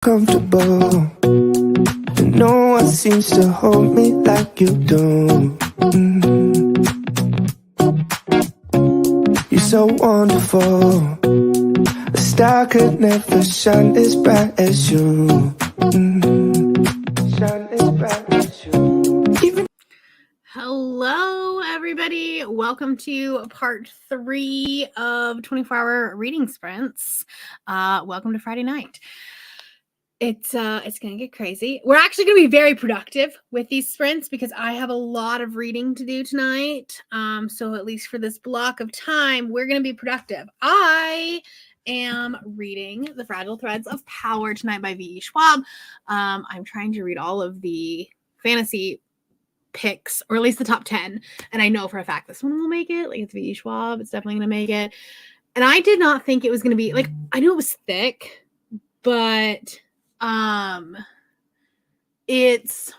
Comfortable, and no one seems to hold me like you do. You're so wonderful. A star could never shine as bright as you. Shine as bright as you. Hello, everybody. Welcome to part 3 of 24-hour reading sprints. Welcome to Friday night. It's gonna get crazy. We're actually gonna be very productive with these sprints because I have a lot of reading to do tonight. So at least for this block of time, we're gonna be productive. I am reading The Fragile Threads of Power tonight by V.E. Schwab. I'm trying to read all of the fantasy picks, or at least the top 10, and I know for a fact this one will make it. Like, it's V.E. Schwab, it's definitely gonna make it. And I did not think it was gonna be, like, I knew it was thick, but it's,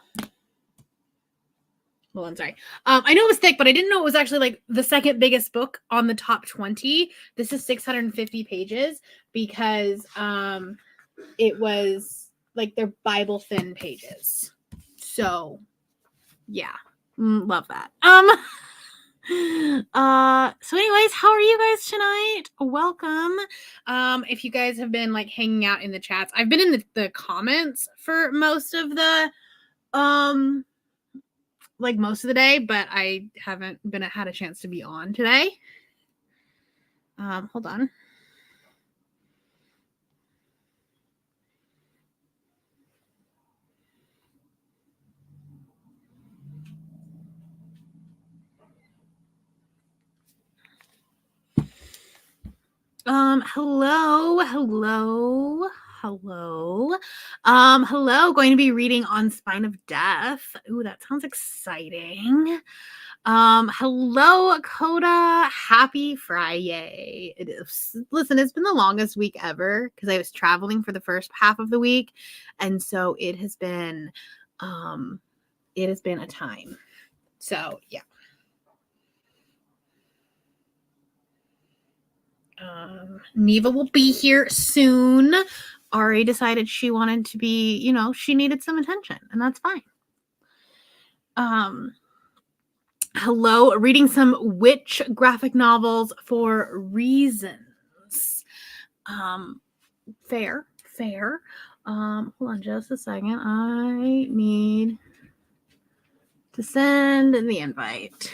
well, I'm sorry. I know it was thick, but I didn't know it was actually like the second biggest book on the top 20. This is 650 pages because it was like their Bible thin pages. So yeah, love that. So anyways, how are you guys tonight? Welcome. If you guys have been like hanging out in the chats, I've been in the comments for most of the like most of the day, but I haven't had a chance to be on today. Hold on. Hello. Going to be reading on Spine of Death. Ooh, that sounds exciting. Hello, Coda. Happy Friday. It is. Listen, it's been the longest week ever because I was traveling for the first half of the week, and so it has been a time. So yeah. Neva will be here soon. Ari decided she wanted to be, she needed some attention, and that's fine. Hello, reading some witch graphic novels for reasons. Fair. Hold on just a second. I need to send the invite.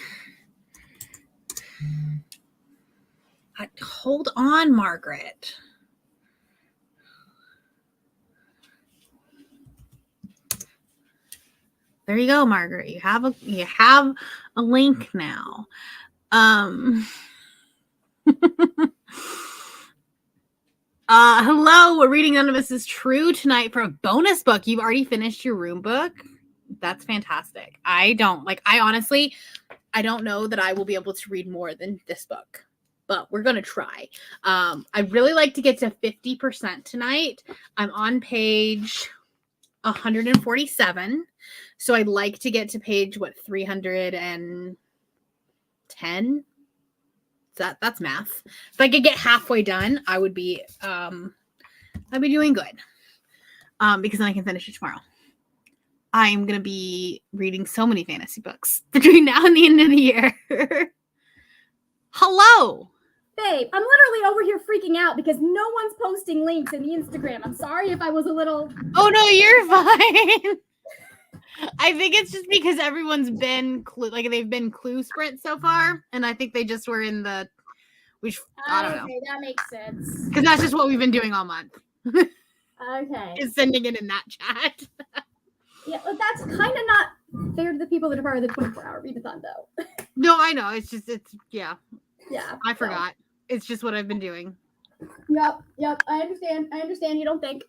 Hold on, Margaret. There you go, Margaret. You have a link now. Hello, we're reading None of Us is True tonight for a bonus book. You've already finished your room book. That's fantastic. I honestly don't know that I will be able to read more than this book, but we're going to try. I'd really like to get to 50% tonight. I'm on page 147. So I'd like to get to page, 310? That's math. If I could get halfway done, I would be, I'd be doing good. Because then I can finish it tomorrow. I'm going to be reading so many fantasy books between now and the end of the year. Hello. Babe, I'm literally over here freaking out because no one's posting links in the Instagram. I'm sorry if I was a little... Oh, no, you're fine. I think it's just because everyone's been they've been clue sprints so far, and I think they just were in the... I don't know. Okay, that makes sense. Because that's just what we've been doing all month. Okay. Is sending it in that chat. Yeah, but that's kind of not fair to the people that are part of the 24-hour readathon, though. No, I know. Yeah. Yeah. I forgot. It's just what I've been doing. Yep. I understand you don't think.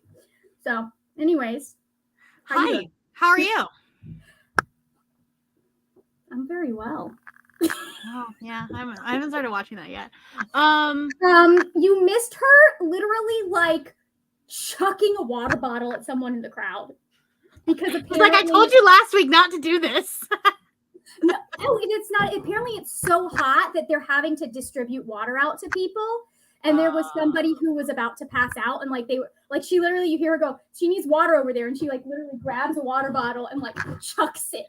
So, anyways. Hi. How are you? I'm very well. Oh, yeah. I haven't started watching that yet. You missed her literally like chucking a water bottle at someone in the crowd. Because apparently, I told you last week not to do this. No, it's not. Apparently, it's so hot that they're having to distribute water out to people. And there was somebody who was about to pass out, and like they were like, she literally, you hear her go, she needs water over there, and she like literally grabs a water bottle and like chucks it.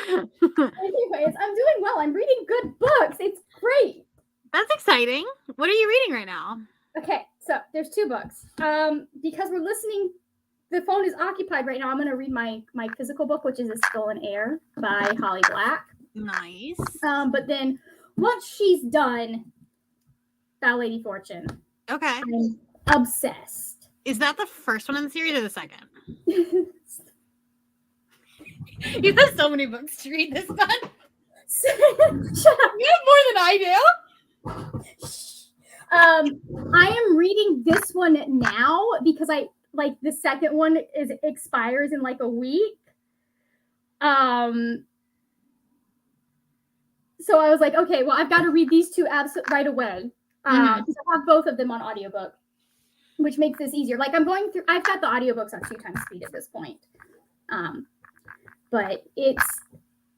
Anyways, I'm doing well. I'm reading good books. It's great. That's exciting. What are you reading right now? Okay, so there's 2 books. Because we're listening, the phone is occupied right now. I'm gonna read my physical book, which is A Stolen Heir by Holly Black. Nice. But then once she's done That Lady Fortune, Okay. I'm obsessed. Is that the first one in the series or the second? You have so many books to read this month. Shut up. You have more than I do. I am reading this one now because I like the second one expires in like a week. So I was like, okay, well, I've got to read these 2 right away. Because I have both of them on audiobook, which makes this easier. Like I've got the audiobooks on 2 times speed at this point. But it's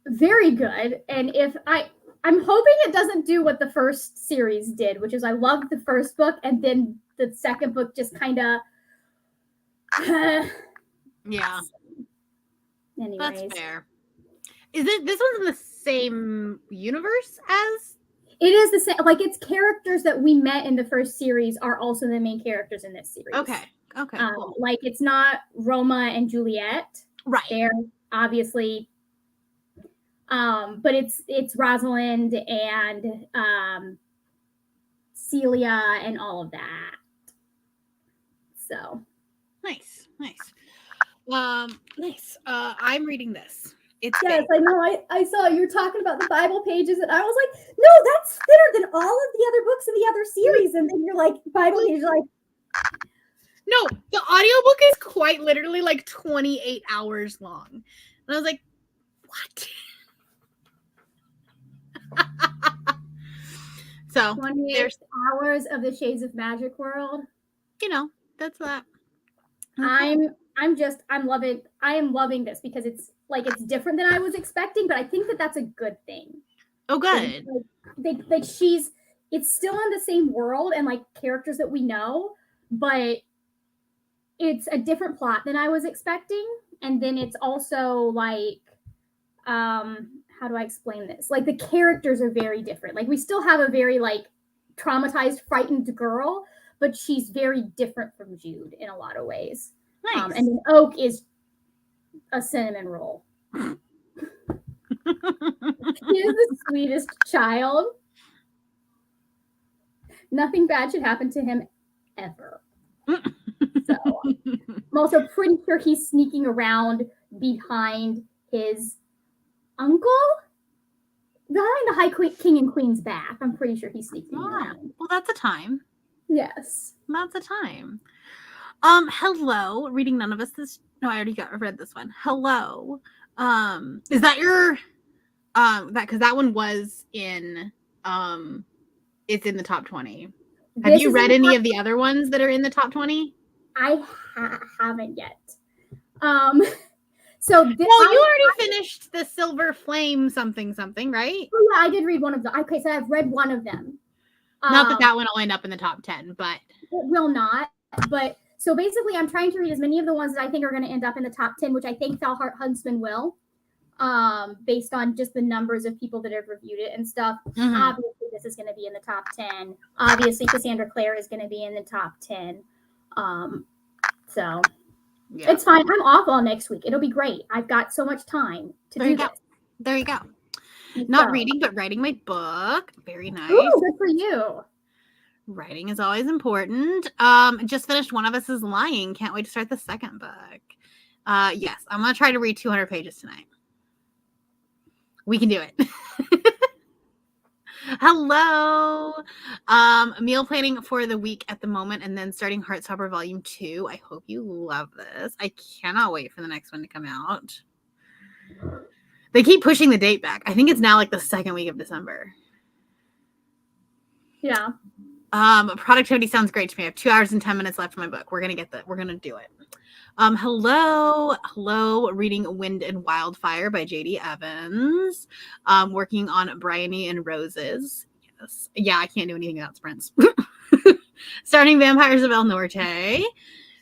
very good. And I'm hoping it doesn't do what the first series did, which is I loved the first book and then the second book just kind of yeah. Anyways. That's fair. Is it this one's in the same universe as? It is the same. Like it's characters that we met in the first series are also the main characters in this series. Okay. Cool. Like it's not Roma and Juliet. Right. They're obviously but it's Rosalind and Celia and all of that. So nice. Nice. I'm reading this. It's yes, big. I know. I saw you were talking about the Bible pages, and I was like, no, that's thinner than all of the other books in the other series. And then you're like, Bible pages, like, no, the audiobook is quite literally like 28 hours long. And I was like, what? So 28 hours of the Shades of Magic world. You know, that's that. I'm loving. I am loving this because it's different than I was expecting, but I think that's a good thing. Oh, good. It's still in the same world and like characters that we know, but it's a different plot than I was expecting. And then it's also like, how do I explain this? Like the characters are very different. Like we still have a very like traumatized, frightened girl, but she's very different from Jude in a lot of ways. Nice. And then Oak is a cinnamon roll. He is the sweetest child. Nothing bad should happen to him ever. So I'm also pretty sure he's sneaking around behind his uncle, behind the High King and Queen's back. I'm pretty sure he's sneaking around. Well, that's a time. Yes. That's a time. Hello. Reading None of Us this. No, I already read this one. Hello. Is that your because that one was in it's in the top 20. Have you read any of the other ones that are in the top 20? I haven't yet. So you already finished the Silver Flame something, right? Oh yeah, I did read one of them. Okay, so I've read one of them. Not that one will end up in the top 10, but it will not. But so basically, I'm trying to read as many of the ones that I think are going to end up in the top 10, which I think Falheart Huntsman will, based on just the numbers of people that have reviewed it and stuff. Mm-hmm. Obviously, this is going to be in the top 10. Obviously, Cassandra Clare is going to be in the top 10. So yeah. It's fine. I'm off all next week. It'll be great. I've got so much time to do this. There you go. Not reading, but writing my book. Very nice. Ooh, good for you. Writing is always important. Just finished One of Us is Lying. Can't wait to start the second book. Yes, I'm going to try to read 200 pages tonight. We can do it. Hello. Meal planning for the week at the moment and then starting Heartstopper Volume 2. I hope you love this. I cannot wait for the next one to come out. They keep pushing the date back. I think it's now like the second week of December. Yeah. Productivity sounds great to me. I have 2 hours and 10 minutes left in my book. We're going to get that. We're going to do it. Hello, reading Wind and Wildfire by J.D. Evans. Working on Bryony and Roses. this. Yeah, I can't do anything without sprints. Starting Vampires of El Norte.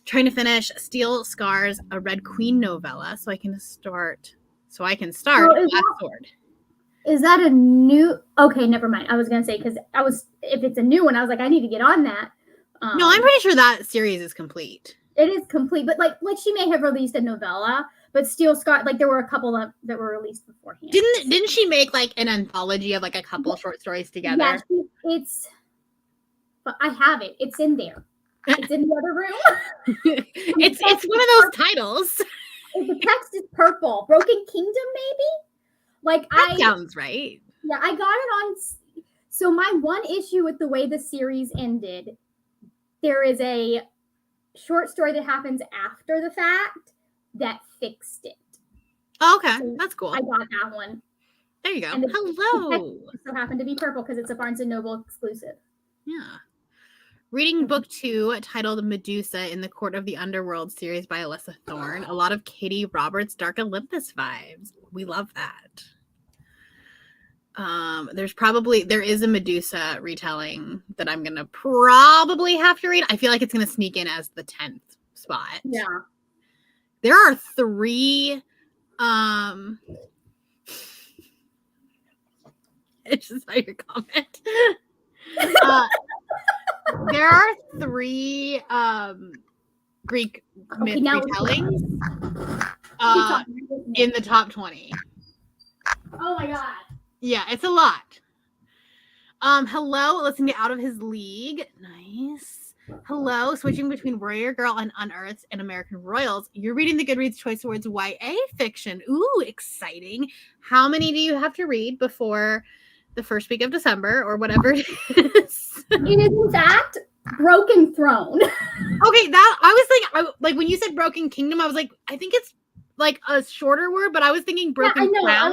Trying to finish Steel Scars, a Red Queen novella, so I can start Last Sword. Is that a new? Okay, never mind. I was gonna say because if it's a new one, I was like, I need to get on that. No, I'm pretty sure that series is complete. It is complete, but like she may have released a novella, but Steel Scar, like there were a couple that were released beforehand. Didn't she make like an anthology of like a couple short stories together? Yeah, but I have it. It's in there. It's in the other room. it's one of those titles. The text is purple. Broken Kingdom, maybe? Like that sounds right. Yeah, I got it on. So my one issue with the way the series ended, there is a short story that happens after the fact that fixed it. Oh, okay, so that's cool. I got that one. There you go. And Hello. So happened to be purple because it's a Barnes and Noble exclusive. Yeah. Reading book 2, titled Medusa in the Court of the Underworld series by Alyssa Thorne. A lot of Katie Roberts' Dark Olympus vibes. We love that. There is a Medusa retelling that I'm gonna probably have to read. I feel like it's gonna sneak in as the 10th spot. Yeah. There are 3 I just saw your comment. There are 3 Greek myth retellings in the top 20. Oh my god. Yeah, it's a lot. Hello, listening to Out of His League. Nice. Hello, switching between Warrior Girl and Unearthed and American Royals. You're reading the Goodreads Choice Awards YA fiction. Ooh, exciting. How many do you have to read before the first week of December or whatever it is? It is in fact Broken Throne. Okay, that I was thinking, like when you said Broken Kingdom, I was like, I think it's like a shorter word, but I was thinking Broken Crown.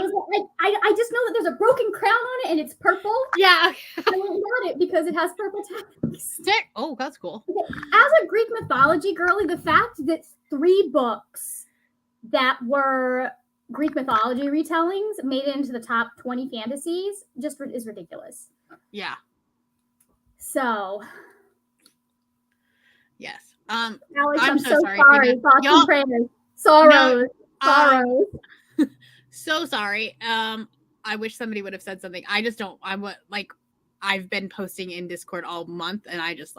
I just know that there's a broken crown on it and it's purple. Yeah. I won't want it because it has purple text. Oh, that's cool. As a Greek mythology girly, the fact that 3 books that were Greek mythology retellings made it into the top 20 fantasies just is ridiculous. Yeah. So. Yes. Alex, I'm so sorry. Thoughts and prayers. Sorrows. Sorrows. So sorry. I wish somebody would have said something. I just don't. I've been posting in Discord all month, and I just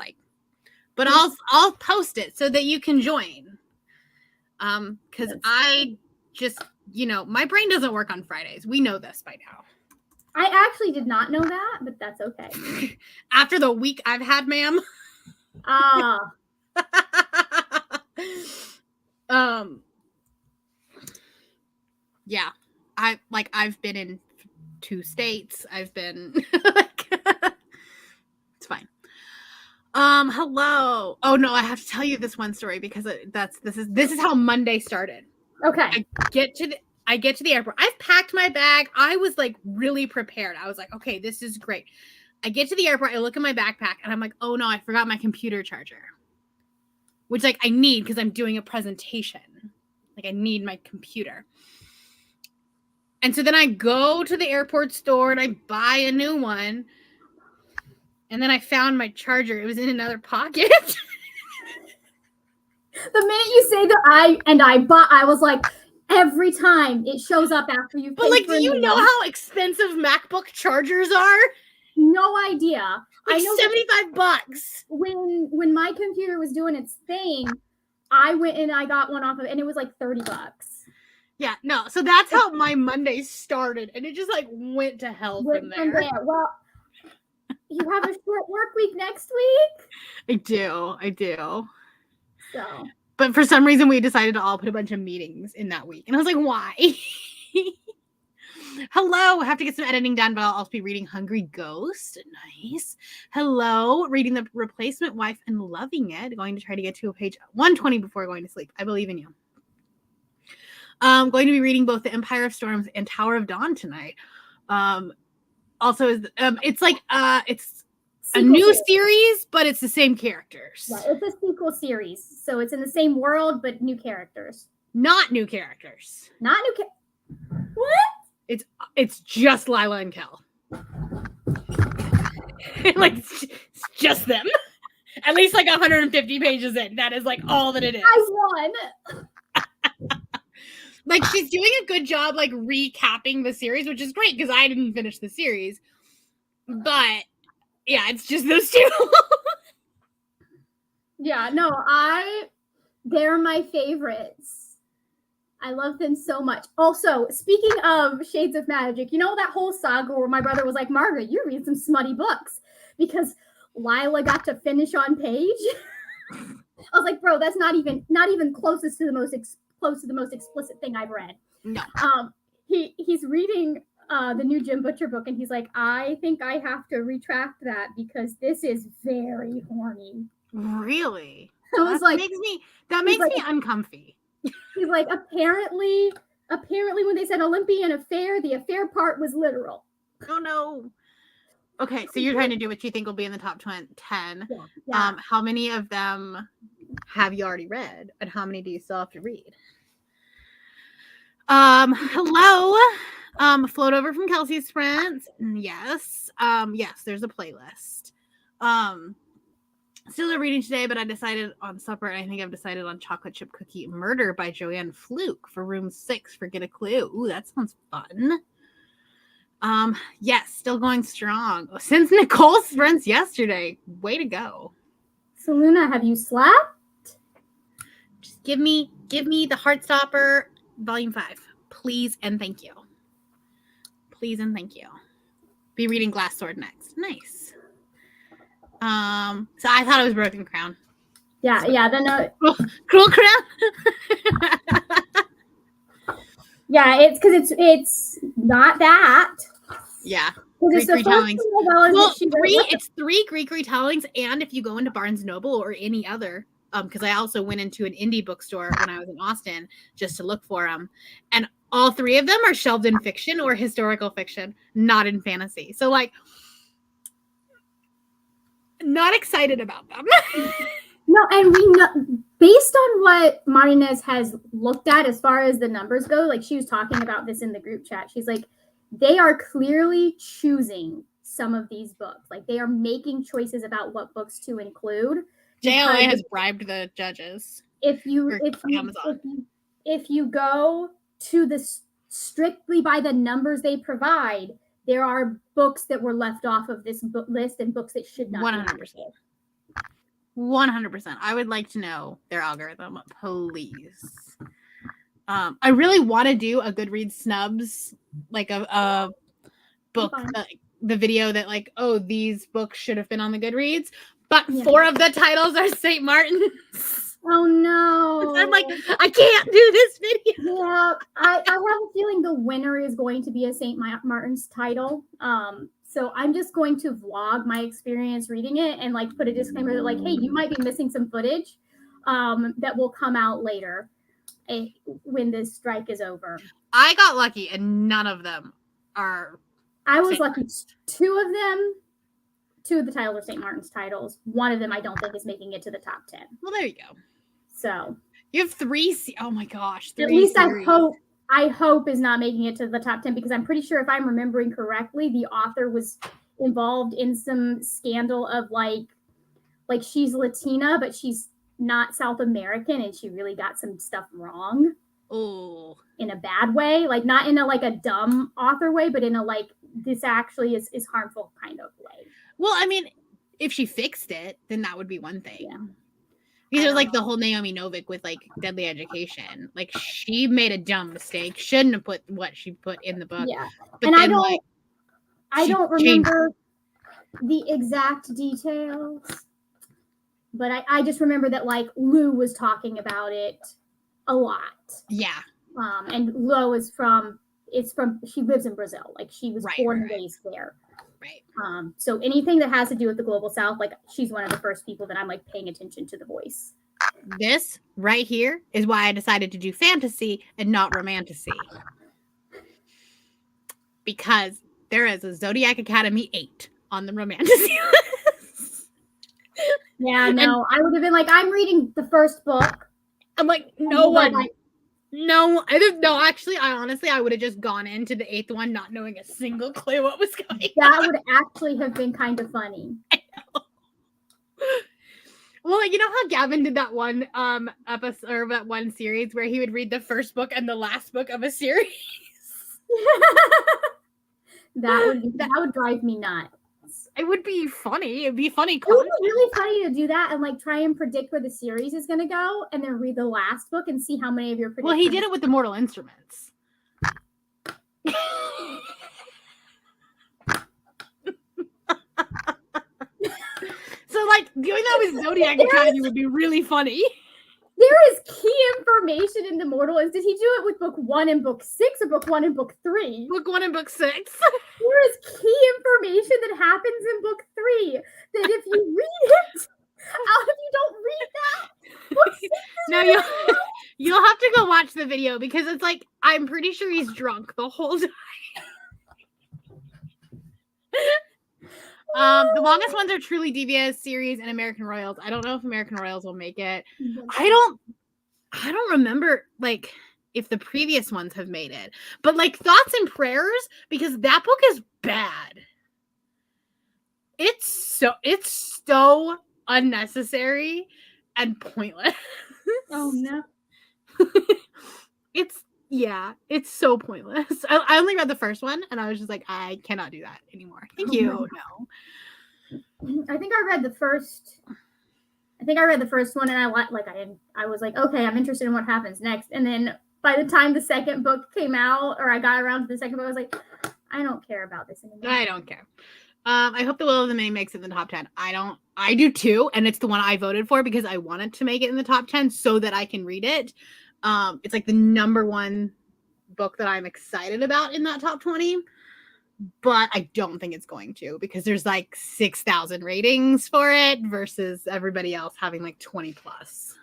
but I'll post it so that you can join. Because I just, my brain doesn't work on Fridays. We know this by now. I actually did not know that, but that's okay. After the week I've had, ma'am. Yeah, I've been in 2 states. I've been it's fine. Hello. Oh no, I have to tell you this one story because this is how Monday started. Okay. I get to the airport. I've packed my bag. I was really prepared. I was like, okay, this is great. I get to the airport. I look at my backpack and I'm like, oh no, I forgot my computer charger. Which I need because I'm doing a presentation. I need my computer. And so then I go to the airport store and I buy a new one. And then I found my charger. It was in another pocket. The minute you say that I was like, every time it shows up after you. But do you know how expensive MacBook chargers are? No idea. I know $75. When my computer was doing its thing, I went and I got one off of, and it was $30. Yeah, no. So that's how my Monday started, and it just went to hell from there. Well, you have a short work week next week. I do. So, but for some reason, we decided to all put a bunch of meetings in that week, and I was like, why? Hello, I have to get some editing done, but I'll also be reading Hungry Ghost. Nice. Hello, reading The Replacement Wife and loving it. Going to try to get to page 120 before going to sleep. I believe in you. I'm going to be reading both The Empire of Storms and Tower of Dawn tonight. Also, it's it's a new series, but it's the same characters. Yeah, it's a sequel series, so it's in the same world, but new characters. Not new characters. What? It's just Lila and Kel. Like it's just them. At least like 150 pages in. That is like all that it is. I won. Like she's doing a good job like recapping the series, which is great because I didn't finish the series. But yeah, it's just those two. Yeah, no, they're my favorites. I love them so much. Also, speaking of Shades of Magic, you know that whole saga where my brother was like, Margaret, you read some smutty books because Lila got to finish on page. I was like, bro, that's not even closest to the most explicit thing I've read. No. He's reading the new Jim Butcher book, and he's like, I think I have to retract that because this is very horny. Really? I was like, that makes me uncomfy. He's like, apparently when they said Olympian affair, the affair part was literal. Oh no. Okay, so you're trying to do what you think will be in the top 10. Yeah. How many of them have you already read, and how many do you still have to read? Hello. Float over from Kelsey's Sprints. Yes. Yes, there's a playlist. Still a reading today, but I decided on supper, and I think I've decided on Chocolate Chip Cookie Murder by Joanne Fluke for room 6 for Get a Clue. Ooh, that sounds fun. Yes, still going strong. Since Nicole's sprints yesterday. Way to go. So Luna, have you slept? Just give me the Heartstopper volume 5. Please and thank you. Please and thank you. Be reading Glass Sword next. Nice. So I thought it was Broken Crown. Yeah, yeah. Then Cruel Crown. Yeah, it's because it's not that. Yeah. Greek retellings. Well, it's 3 Greek retellings, and if you go into Barnes Noble or any other, because I also went into an indie bookstore when I was in Austin just to look for them, and all 3 of them are shelved in fiction or historical fiction, not in fantasy. So like, not excited about them. No, and we know based on what Martinez has looked at as far as the numbers go, like she was talking about this in the group chat. She's like, they are clearly choosing some of these books. Like they are making choices about what books to include. JLA has bribed the judges. If you go to the strictly by the numbers they provide, there are books that were left off of this book list and books that should not. 100%. 100%. I would like to know their algorithm, please. I really want to do a Goodreads snubs, like a book, the video that like, oh, these books should have been on the Goodreads, but 4 of the titles are St. Martin's. Oh no! I'm like, I can't do this video. Yeah, I have a feeling the winner is going to be a St. Martin's title. So I'm just going to vlog my experience reading it and like put a disclaimer that like, hey, you might be missing some footage that will come out later when this strike is over. I got lucky and none of them are. I was lucky. 2 of the titles are St. Martin's titles. 1 of them I don't think is making it to the top 10. Well, there you go. So you have 3. Oh my gosh! 3 at least series. I hope is not making it to the top 10 because I'm pretty sure if I'm remembering correctly, the author was involved in some scandal of like she's Latina, but she's not South American, and she really got some stuff wrong. Oh, in a bad way, like not in a like a dumb author way, but in a like this actually is harmful kind of way. Well, I mean, if she fixed it, then that would be one thing. Yeah. Because there's like the whole Naomi Novik with like Deadly Education. Like she made a dumb mistake. Shouldn't have put what she put in the book. Yeah. But and then, I don't remember the exact details. But I just remember that like Lou was talking about it a lot. Yeah. And Lou is she lives in Brazil. Like she was born and raised there. Right. So anything that has to do with the global South, like she's one of the first people that I'm like paying attention to the voice. This right here is why I decided to do fantasy and not romantasy. Because there is a Zodiac Academy 8 on the romantasy list. Yeah, no, I would have been like, I'm reading the first book. I'm like, no one. No, actually, I would have just gone into the 8th one not knowing a single clue what was going on. That would actually have been kind of funny. Well, you know how Gavin did that one episode or that one series where he would read the first book and the last book of a series? that would drive me nuts. It would be funny. It'd be funny. It would be really funny to do that and like try and predict where the series is going to go, and then read the last book and see how many of your predictions. Well, he did it with the Mortal Instruments. So, like, doing that with Zodiac Academy would be really funny. There is key information in the Mortal. Did he do it with book 1 and book 6 or book 1 and book 3? Book 1 and book 6. There is key information that happens in book 3 that if you read it, if you don't read that, book 6 No, you'll have to go watch the video because it's like, I'm pretty sure he's drunk the whole time. The longest ones are Truly Devious series and American Royals. I don't know if American Royals will make it. I don't remember like if the previous ones have made it. But like Thoughts and Prayers, because that book is bad. It's so unnecessary and pointless. Oh no. It's so pointless. I only read the first one and I was just like, I cannot do that anymore. Thank you. No. I think I read the first one and I was like, okay, I'm interested in what happens next. And then by the time the second book came out, or I got around to the second book, I was like, I don't care about this anymore. I don't care. I hope The Will of the May makes it in the top 10. I do too, and it's the one I voted for because I wanted to make it in the top 10 so that I can read it. It's like the number one book that I'm excited about in that top 20, but I don't think it's going to because there's like 6,000 ratings for it versus everybody else having like 20 plus.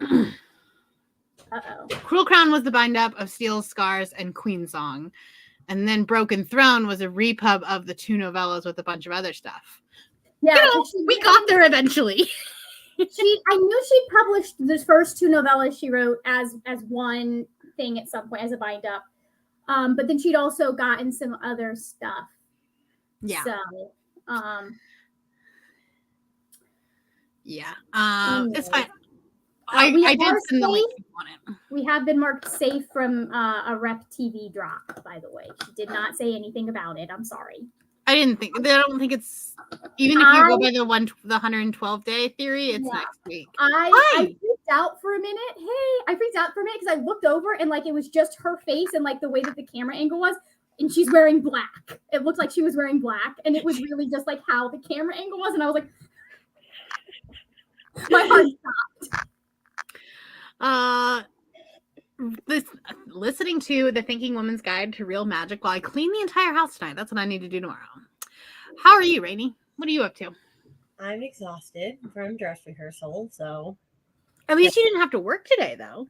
Uh-oh. Cruel Crown was the bind up of Steel Scars and Queen Song. And then Broken Throne was a repub of the 2 novellas with a bunch of other stuff. Yeah, we got there eventually. I knew she published the first 2 novellas she wrote as one thing at some point as a bind up. But then she'd also gotten some other stuff. Yeah. So, it's fine. I did send the link on it. We have been marked safe from a Rep TV drop, by the way. She did not say anything about it. I'm sorry. I don't think it's even if you go by the 112 day theory, it's next week. I freaked out for a minute. I freaked out for a minute because I looked over and like it was just her face and like the way that the camera angle was, and she's wearing black. It looked like she was wearing black, and it was really just like how the camera angle was, and I was like, my heart stopped. Listening to the Thinking Woman's Guide to Real Magic while I clean the entire house tonight. That's what I need to do tomorrow. How are you, Rainey? What are you up to? I'm exhausted from dress rehearsal, so at least you didn't have to work today, though.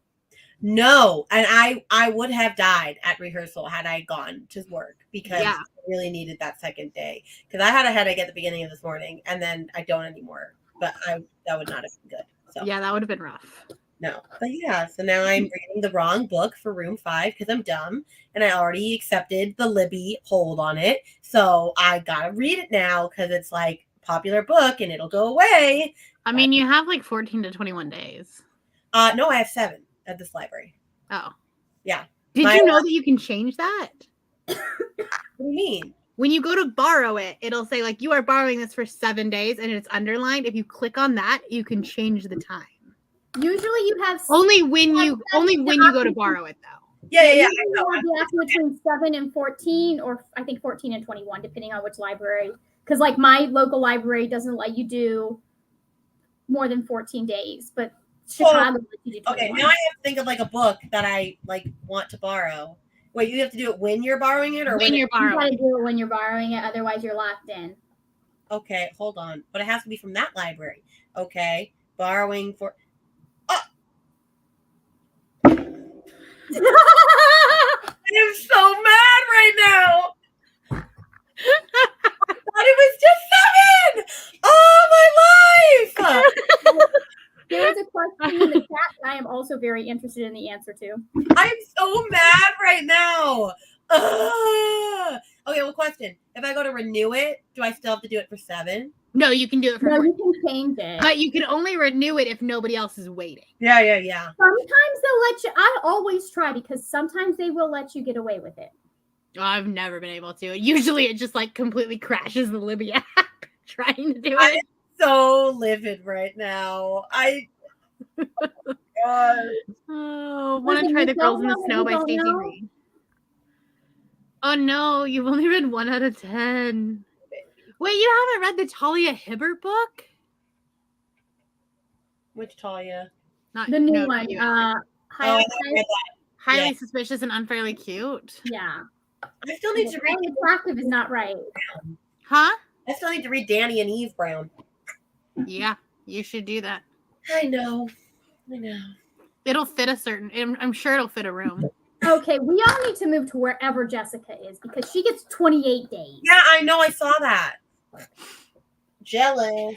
No, and I would have died at rehearsal had I gone to work because I really needed that second day. Because I had a headache at the beginning of this morning, and then I don't anymore. But that would not have been good. So yeah, that would have been rough. No, but yeah, so now I'm reading the wrong book for room 5 because I'm dumb and I already accepted the Libby hold on it. So I gotta read it now because it's like a popular book and it'll go away. I mean, you have like 14 to 21 days. No, I have 7 at this library. Oh. Yeah. Did you know that you can change that? What do you mean? When you go to borrow it, it'll say like you are borrowing this for 7 days and it's underlined. If you click on that, you can change the time. Usually you have only when you go to borrow it though. Yeah. You have between 7 and 14, or I think 14 and 21, depending on which library. Because like my local library doesn't let you do more than 14 days, but Chicago lets you do 21. Okay, now I have to think of like a book that I like want to borrow. Wait, you have to do it when you're borrowing it, or when you're borrowing? You gotta do it when you're borrowing it, otherwise you're locked in. Okay, hold on, but it has to be from that library. Okay, borrowing for. I am so mad right now. I thought it was just 7. Oh, my life. There is a question in the chat that I am also very interested in the answer to. I'm so mad right now. Ugh. Okay, well, question. If I go to renew it, do I still have to do it for 7? No, you can do it for No, 14. you can change it. But you can only renew it if nobody else is waiting. Yeah. Sometimes they'll let you. I always try because sometimes they will let you get away with it. I've never been able to. Usually it just like completely crashes the Libby app trying to do I'm it. so livid right now. Oh, want to Listen, try you The Girls in don't the know Snow what by you don't Stacey know. Reed. Oh no, you've only read 1 out of 10. Wait, you haven't read the Talia Hibbert book? Which Talia? Not The new no, one. you. I haven't read that. Highly yeah. Suspicious and Unfairly Cute. Yeah. I still need to read. Highly attractive is not right. Huh? I still need to read Danny and Eve Brown. Yeah, you should do that. I know. It'll fit a certain. I'm sure it'll fit a room. Okay, we all need to move to wherever Jessica is because she gets 28 days. Yeah, I know. I saw that. Jealous.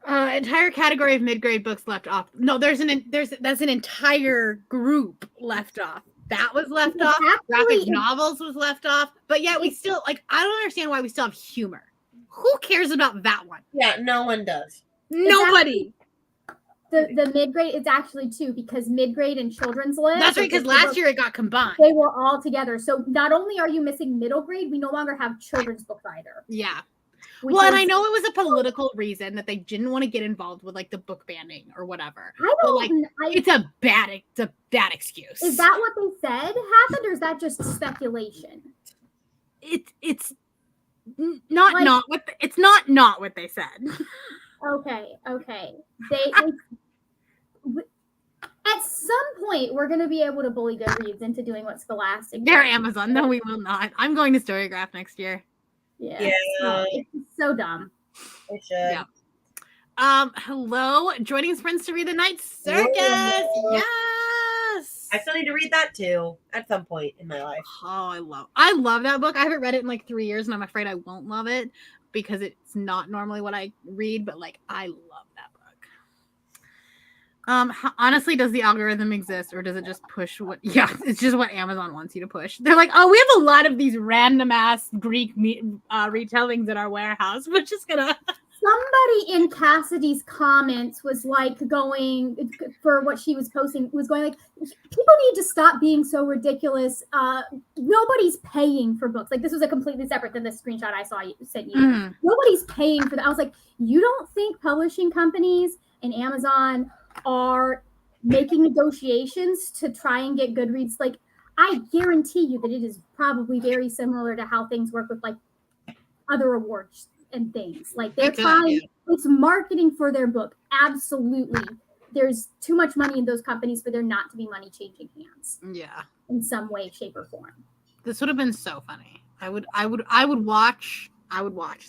Entire category of mid-grade books left off. No, that's an entire group left off. That was left off. Graphic novels was left off. But yeah, we still I don't understand why we still have humor. Who cares about that one? Yeah, no one does. Nobody. The mid-grade is actually 2 because mid-grade and children's lit. That's right, because last year it got combined. They were all together. So not only are you missing middle grade, we no longer have children's books either. Yeah. Well, and I know it was a political reason that they didn't want to get involved with like the book banning or whatever. It's a bad excuse. Is that what they said happened, or is that just speculation? It's not what they said. Okay. They at some point we're gonna be able to bully Goodreads into doing what Scholastic. They're Amazon. No, we will not. I'm going to Storygraph next year. Yeah. It's so dumb. It should. Yeah. Hello. Joining Sprints to read The Night Circus. Whoa. Yes. I still need to read that too at some point in my life. Oh, I love that book. I haven't read it in like 3 years, and I'm afraid I won't love it because it's not normally what I read, but like I love that book. Honestly, does the algorithm exist, or does it just push what? Yeah, it's just what Amazon wants you to push. They're like, oh, we have a lot of these random ass Greek retellings in our warehouse. We're just gonna. Somebody in Cassidy's comments was like going for what she was posting was going like, people need to stop being so ridiculous. Nobody's paying for books. Like this was a completely separate than the screenshot I saw you sent you. Mm. Nobody's paying for that. I was like, you don't think publishing companies and Amazon are making negotiations to try and get Goodreads? Like, I guarantee you that it is probably very similar to how things work with like other awards and things. Like they're trying, it's marketing for their book. Absolutely. There's too much money in those companies for there not to be money changing hands. Yeah. In some way, shape, or form. This would have been so funny. I would watch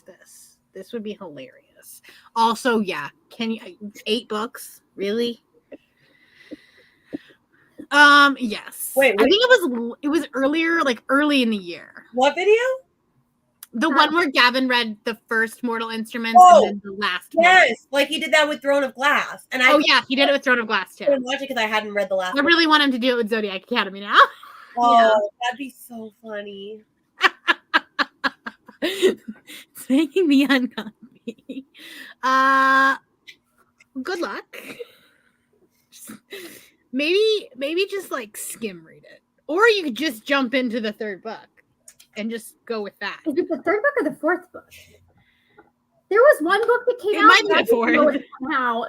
this. This would be hilarious. Also, yeah. Can you 8 books? Really? Yes. Wait. I think it was earlier, like early in the year. What video? The one where Gavin read the first Mortal Instruments and then the last one. Yes, like he did that with Throne of Glass. And he did it with Throne of Glass too. I didn't watch it because I hadn't read the last I really want him to do it with Zodiac Academy now. Oh, that'd be so funny. It's making me uncomfy. Good luck. Maybe just like skim read it. Or you could just jump into the 3rd book and just go with that. Is it the 3rd book or the 4th book? There was one book that came out. It might be the 4th. Now.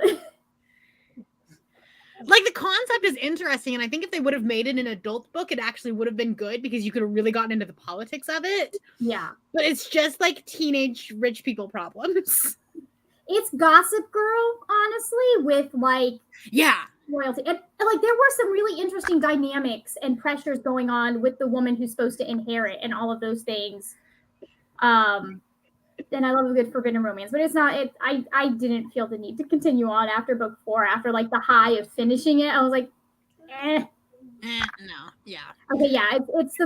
Like the concept is interesting, and I think if they would have made it an adult book, it actually would have been good because you could have really gotten into the politics of it. Yeah. But it's just like teenage rich people problems. It's Gossip Girl, honestly, with like royalty. And like there were some really interesting dynamics and pressures going on with the woman who's supposed to inherit and all of those things. And I love a good forbidden romance, but it's not it. I didn't feel the need to continue on after book 4, after like the high of finishing it. I was like, no, yeah. Okay, yeah, it's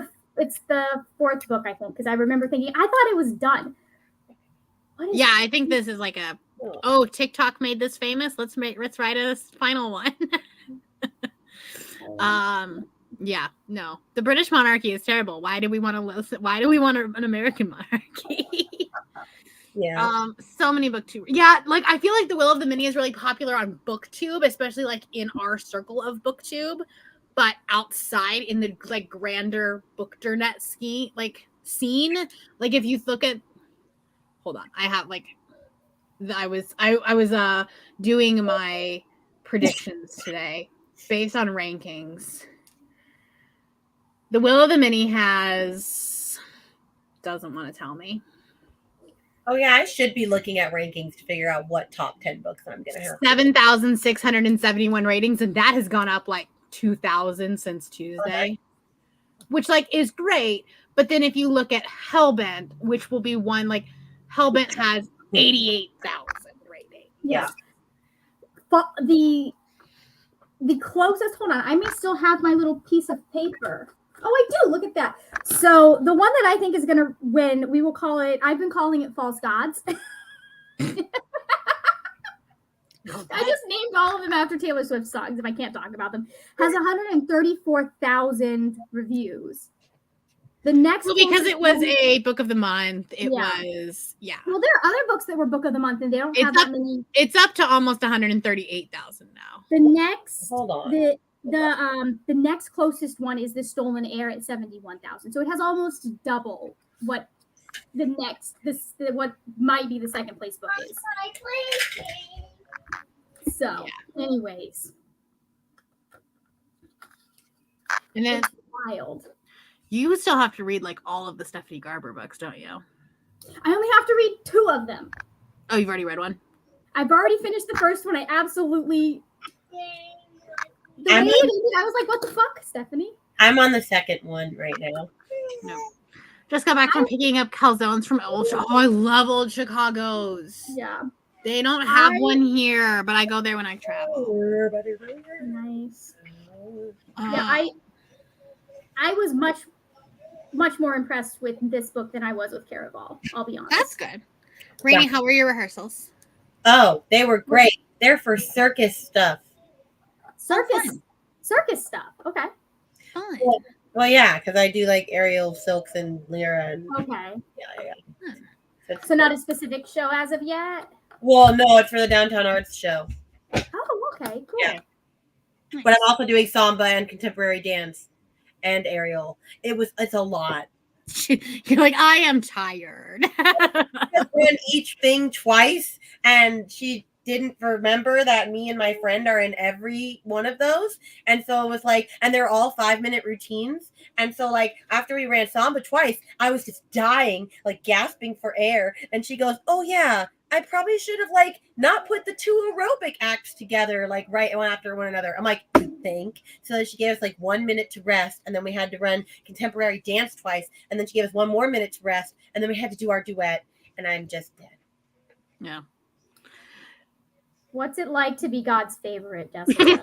the 4th book, I think, because I remember thinking I thought it was done. I think this is like Oh, TikTok made this famous. Let's write a final one. Yeah, no. The British monarchy is terrible. Why do we want to listen? Why do we want an American monarchy? Yeah. So many booktube. Yeah, like I feel like The Will of the Mini is really popular on booktube, especially like in our circle of booktube, but outside in the like grander bookdernet scene, like if you look at, hold on, I have like, I was doing my predictions today based on rankings. The Will of the Mini doesn't want to tell me. Oh yeah, I should be looking at rankings to figure out what top 10 books I'm gonna have. 7,671 ratings, and that has gone up like 2,000 since Tuesday, which like is great. But then if you look at Hellbent, which will be one, like Hellbent has 88,000 ratings. Yeah. But the closest, hold on, I may still have my little piece of paper. Oh, I do. Look at that. So the one that I think is going to win, we will call it, I've been calling it False Gods. I just named all of them after Taylor Swift songs if I can't talk about them. Has 134,000 reviews. The next because it was a book of the month. It was, Well, there are other books that were book of the month and they don't have that many. It's up to almost 138,000 now. The next, hold on. The next closest one is The Stolen Heir at 71,000. So it has almost double what the next what might be the second place book is. So, anyways. And then it's wild. You still have to read like all of the Stephanie Garber books, don't you? I only have to read 2 of them. Oh, you've already read one? I've already finished the first one. I absolutely I was like, what the fuck, Stephanie? I'm on the second one right now. No. Just got back from picking up calzones from Old Chicago. Oh, I love Old Chicago's. Yeah. They don't have one here, but I go there when I travel. Nice. Yeah, I was much more impressed with this book than I was with Caraval. I'll be honest. That's good. Rainey, how were your rehearsals? Oh, they were great. They're for circus stuff. Circus stuff. Okay. Fun. Well, yeah, because I do like Ariel, Silks, and Lyra. And, okay. Yeah. So not a specific show as of yet? Well, no, it's for the Downtown Arts show. Oh, okay. Cool. Yeah. Nice. But I'm also doing samba and contemporary dance and Ariel. It's a lot. You're like, I am tired. I ran each thing twice, and she didn't remember that me and my friend are in every one of those. And so it was like, and they're all 5-minute routines. And so like after we ran samba twice, I was just dying, like gasping for air. And she goes, oh yeah, I probably should have like not put the 2 aerobic acts together like right one after one another. I'm like, you think? So she gave us like 1 minute to rest, and then we had to run contemporary dance twice, and then she gave us 1 more minute to rest, and then we had to do our duet, and I'm just dead. Yeah. What's it like to be God's favorite, Jessica?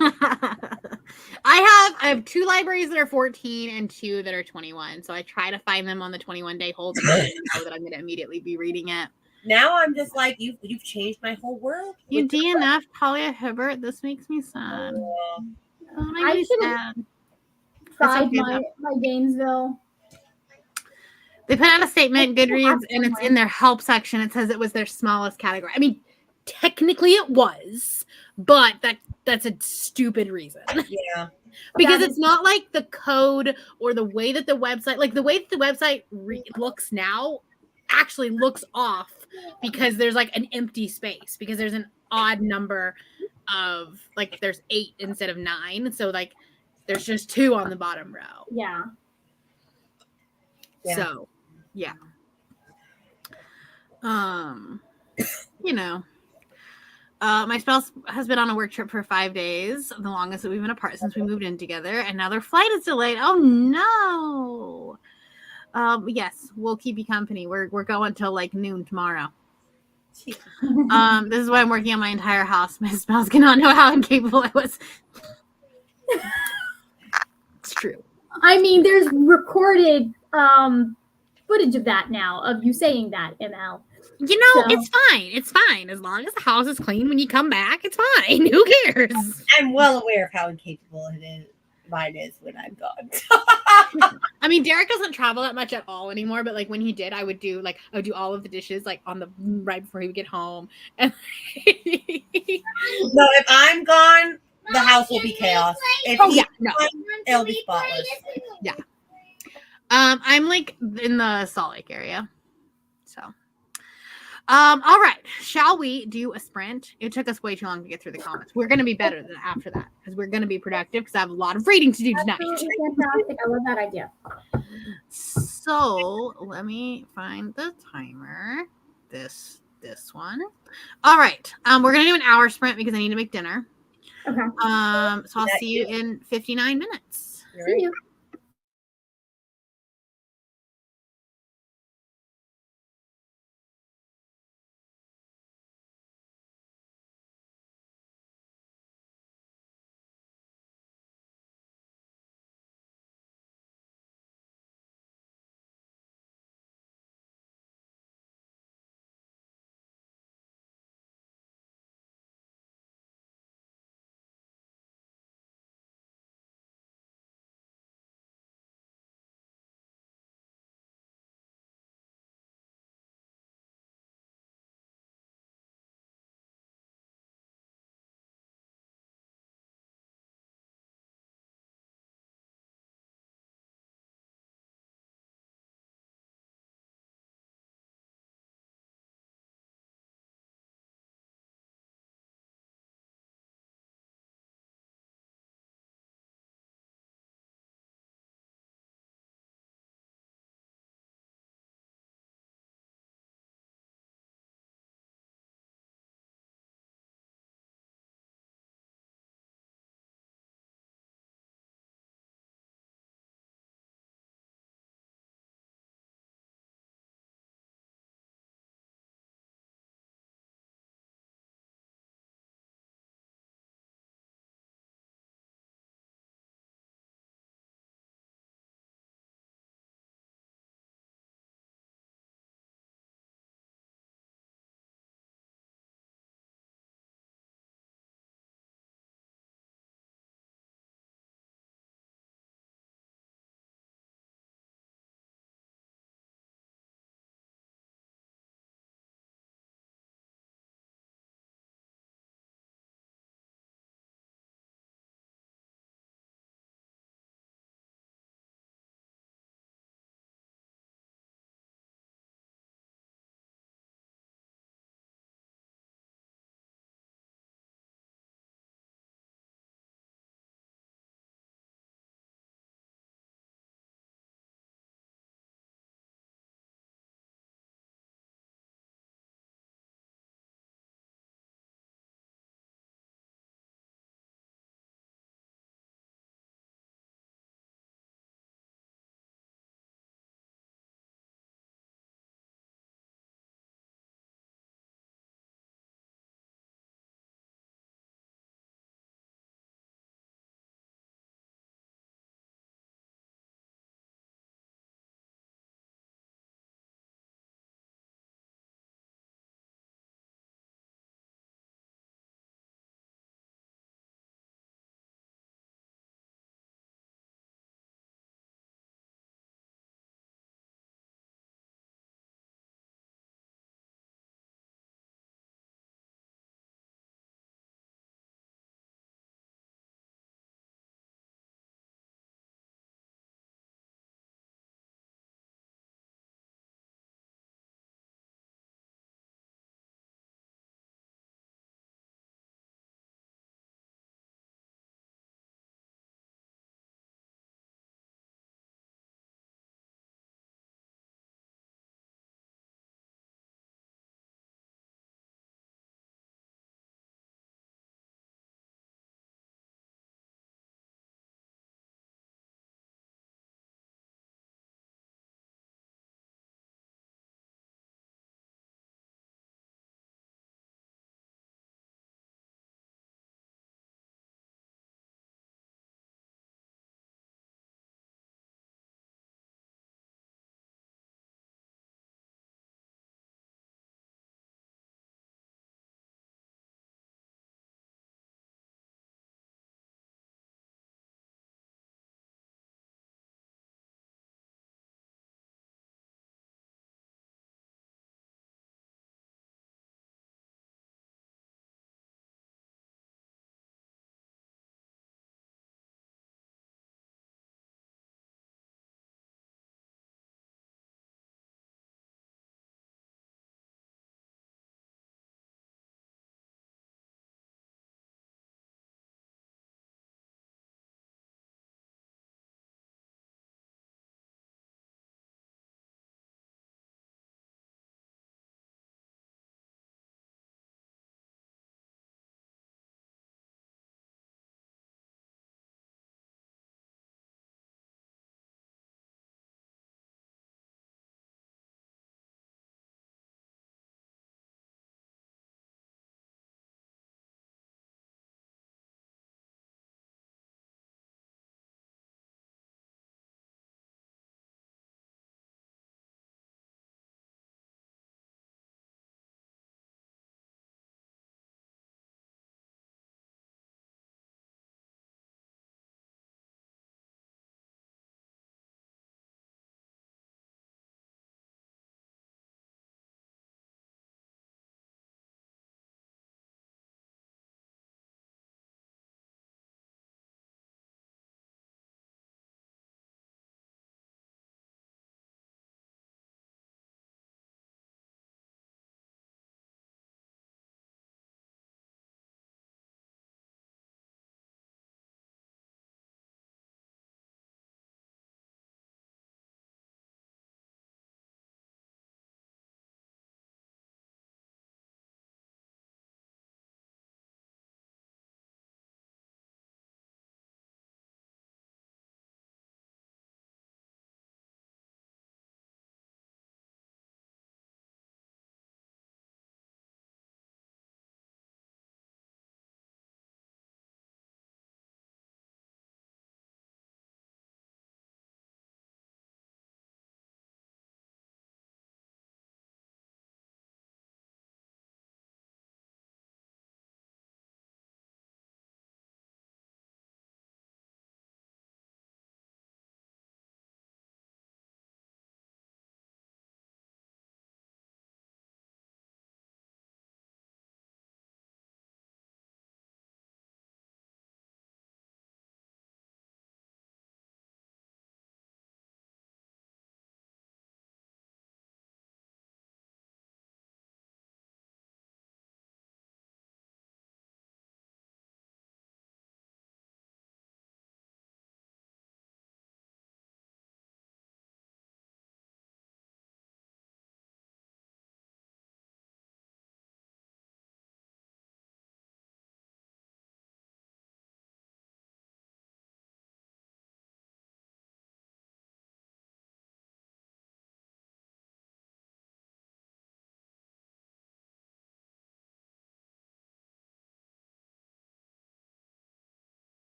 I have 2 libraries that are 14 and 2 that are 21. So I try to find them on the 21-day hold and know that I'm going to immediately be reading it. Now I'm just like, you've changed my whole world. You DNF Talia Hibbert. This makes me sad. I should have tried my Gainesville. They put out a statement, Goodreads, and it's in their help section. It says it was their smallest category. I mean, technically it was, but that's a stupid reason. Yeah. Because it's not like the code or the way that the website, like the way that the website looks now actually looks off because there's like an empty space because there's an odd number of like there's 8 instead of 9. So like there's just 2 on the bottom row. Yeah. So, yeah. You know, my spouse has been on a work trip for 5 days, the longest that we've been apart since we moved in together, and now their flight is delayed. Oh no. Yes, we'll keep you company. We're going till like noon tomorrow. This is why I'm working on my entire house. My spouse cannot know how incapable I was. It's true. I mean, there's recorded footage of that now, of you saying that, ML. You know, So- it's fine. It's fine. As long as the house is clean when you come back, it's fine. Who cares? I'm well aware of how incapable mine is when I'm gone. I mean, Derek doesn't travel that much at all anymore, but like when he did, I would do all of the dishes like on the right before he would get home. And No, if I'm gone, the house will be chaos. If oh he's yeah, no. gone, it'll be spotless. Yeah. I'm like in the Salt Lake area. So all right. Shall we do a sprint? It took us way too long to get through the comments. We're gonna be better than after that because we're gonna be productive because I have a lot of reading to do tonight. Absolutely fantastic. I love that idea. So let me find the timer. This one. All right. We're gonna do an hour sprint because I need to make dinner. Okay. So I'll That see you in 59 minutes. See you.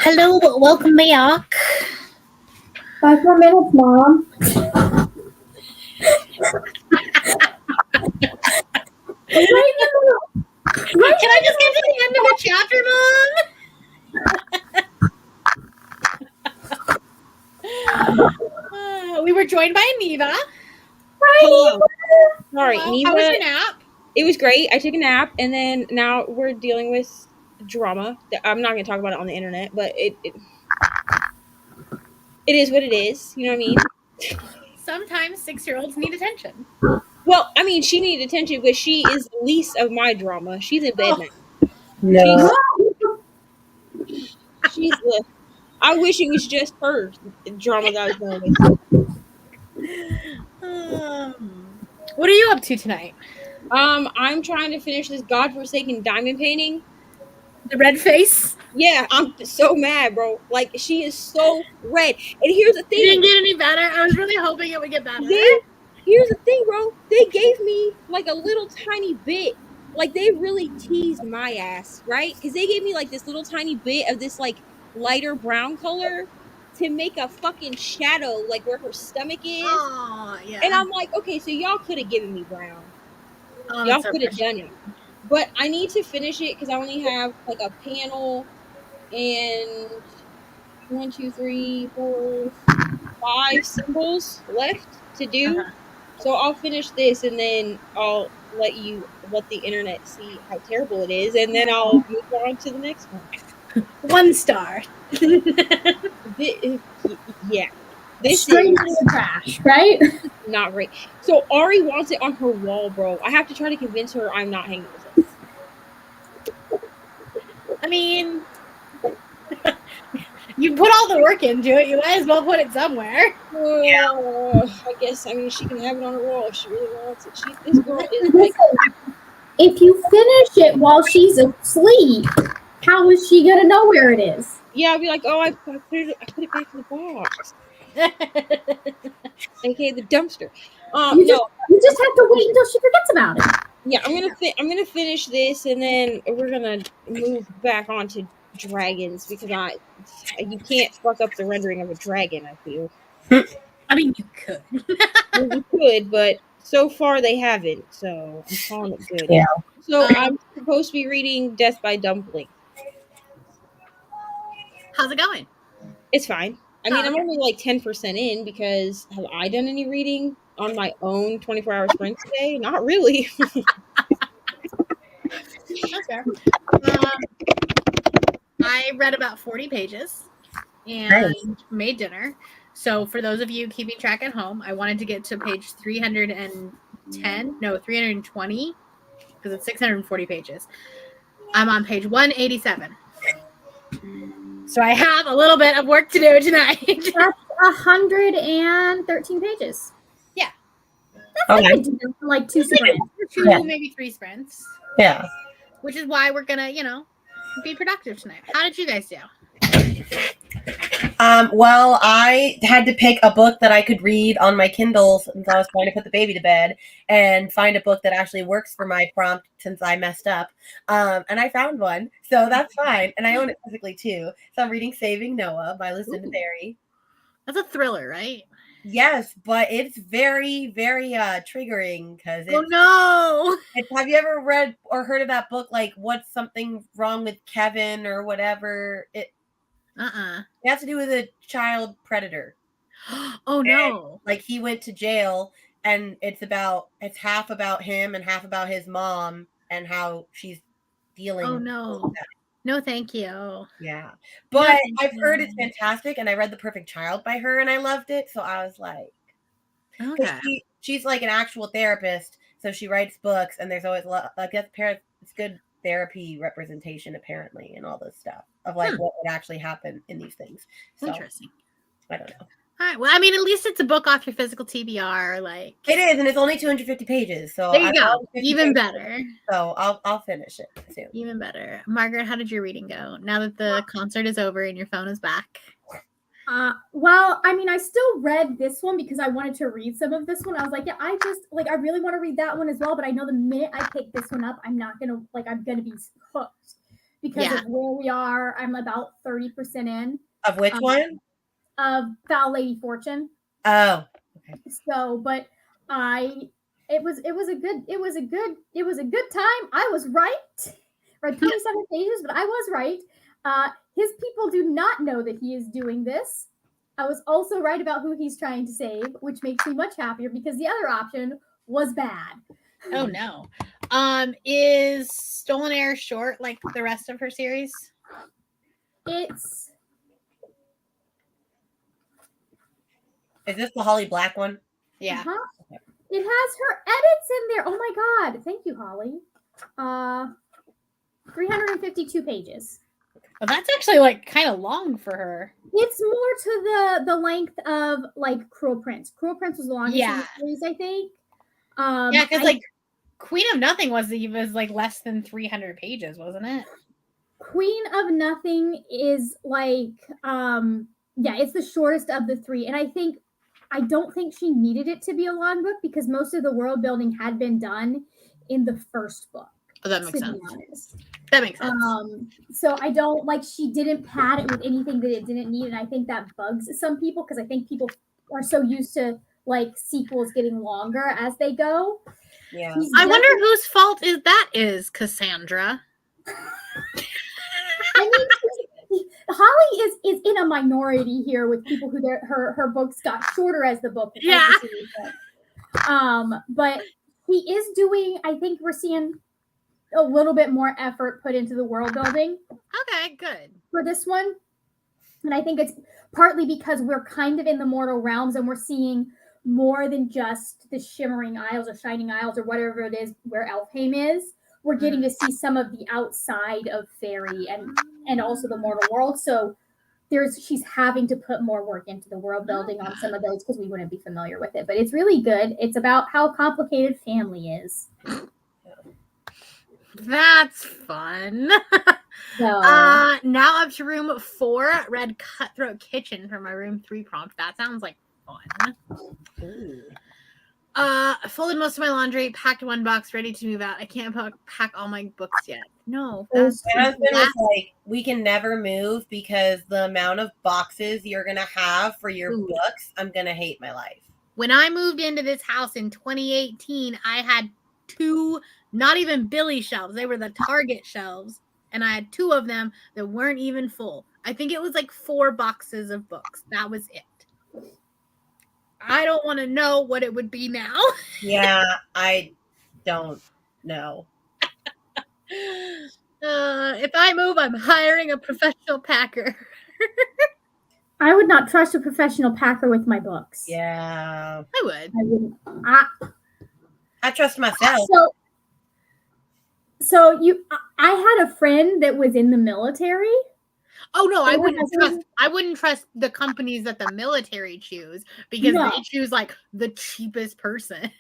Hello, welcome back. 5 more minutes, Mom. Can I just get to the end of the chapter, Mom? We were joined by Neva. Hello. All right, Hello. Neva. How was your nap? It was great. I took a nap, and then now we're dealing with drama. I'm not going to talk about it on the internet, but it is what it is. You know what I mean? Sometimes 6-year-olds need attention. Well, I mean, she needed attention, but she is the least of my drama. She's in bed now. No. She's the. I wish it was just her drama that I was dealing with. What are you up to tonight? I'm trying to finish this godforsaken diamond painting. The red face? Yeah, I'm so mad, bro. Like, she is so red. And here's the thing. It didn't get any better. I was really hoping it would get better. Here's the thing, bro. They gave me like a little tiny bit. Like, they really teased my ass, right? Because they gave me like this little tiny bit of this like lighter brown color to make a fucking shadow, like where her stomach is. Oh, yeah. And I'm like, okay, so y'all could have given me brown. Oh, Y'all could have done it. But I need to finish it because I only have like a panel and 1, 2, 3, 4, 5 symbols left to do. Uh-huh. So I'll finish this and then I'll let the internet see how terrible it is, and then I'll move on to the next one. 1 star. Yeah. This Straight is in the trash, right? not great. So Ari wants it on her wall, bro. I have to try to convince her I'm not hanging with it. I mean, you put all the work into it. You might as well put it somewhere. I guess, I mean, she can have it on her wall if she really wants it. This girl is like... If you finish it while she's asleep, how is she going to know where it is? Yeah, I'll be like, oh, I put it back in the box. AKA the dumpster. You just have to wait until she forgets about it. Yeah, I'm gonna finish this, and then we're gonna move back onto dragons because you can't fuck up the rendering of a dragon. I feel. I mean, you could. Well, you could, but so far they haven't. So I'm calling it good. Yeah. So I'm supposed to be reading Death by Dumpling. How's it going? It's fine. I mean, I'm only like 10% in because have I done any reading on my own 24-hour sprint today? Not really. That's fair. I read about 40 pages and made dinner. So for those of you keeping track at home, I wanted to get to page 320, because it's 640 pages. I'm on page 187. So I have a little bit of work to do tonight. That's 113 pages. Yeah. That's like 2 sprints. 2, maybe 3 sprints. Yeah. Which is why we're gonna, be productive tonight. How did you guys do? Well, I had to pick a book that I could read on my Kindle since I was trying to put the baby to bed and find a book that actually works for my prompt since I messed up. And I found one, so that's fine. And I own it physically too. So I'm reading Saving Noah by Lucinda Berry. That's a thriller, right? Yes, but it's very, very triggering because oh no! Have you ever read or heard of that book, like What's Something Wrong with Kevin or whatever? It has to do with a child predator. Oh no! And, he went to jail, and it's half about him and half about his mom and how she's dealing. Oh no! With that. No, thank you. Yeah, but I've heard it's fantastic, and I read The Perfect Child by her, and I loved it. So I was like, okay. She's like an actual therapist, so she writes books, and there's always it's good therapy representation apparently, and all this stuff of what would actually happen in these things. So, interesting. I don't know. All right. Well, I mean, at least it's a book off your physical TBR. It is, and it's only 250 pages. So there you go. Even better. So I'll finish it soon. Even better. Margaret, how did your reading go? Now that the concert is over and your phone is back. Well, I mean, I still read this one because I wanted to read some of this one. I was like, yeah, I really want to read that one as well. But I know the minute I pick this one up, I'm not gonna I'm gonna be hooked because Yeah. of where we are. I'm about 30% in Of which one? of Foul Lady Fortune. Oh, So, but it was a good time. I was right. Read 27 pages, but I was right. His people do not know that he is doing this. I was also right about who he's trying to save, which makes me much happier because the other option was bad. Oh no. Is Stolen Air short like the rest of her series? It's is this the Holly Black one? Yeah. uh-huh. It has her edits in there. Oh my god. Thank you, Holly. 352 pages. But that's actually like kind of long for her. It's more to the length of like Cruel Prince. Cruel Prince was the longest in the series, I think. Yeah, because like Queen of Nothing was like less than 300 pages, wasn't it? Queen of Nothing is like it's the shortest of the three. And I don't think she needed it to be a long book because most of the world building had been done in the first book. Oh, that makes sense. Honest. That makes sense. So I don't like she didn't pad it with anything that it didn't need, and I think that bugs some people because I think people are so used to like sequels getting longer as they go. Yeah. I wonder whose fault is Cassandra. I mean, Holly is in a minority here with people who her books got shorter as the book. Yeah. But he is doing. I think we're seeing a little bit more effort put into the world building. Okay, good. For this one. And I think it's partly because we're kind of in the mortal realms and we're seeing more than just the Shimmering Isles or Shining Isles or whatever it is where Elfheim is. We're getting to see some of the outside of Fairy and also the mortal world. So she's having to put more work into the world building on some of those because we wouldn't be familiar with it. But it's really good. It's about how complicated family is. That's fun. So, now up to room 4, Red Cutthroat Kitchen for my room 3 prompt. That sounds like fun. Ooh. Folded most of my laundry, packed one box, ready to move out. I can't pack all my books yet. No. My husband was like, we can never move because the amount of boxes you're going to have for your books, I'm going to hate my life. When I moved into this house in 2018, I had 2, not even Billy shelves. They were the Target shelves. And I had 2 of them that weren't even full. I think it was like 4 boxes of books. That was it. I don't want to know what it would be now. Yeah, I don't know. If I move, I'm hiring a professional packer. I would not trust a professional packer with my books. Yeah. I would. I wouldn't. I trust myself. So I had a friend that was in the military. Oh no, I wouldn't trust the companies that the military choose because they choose like the cheapest person.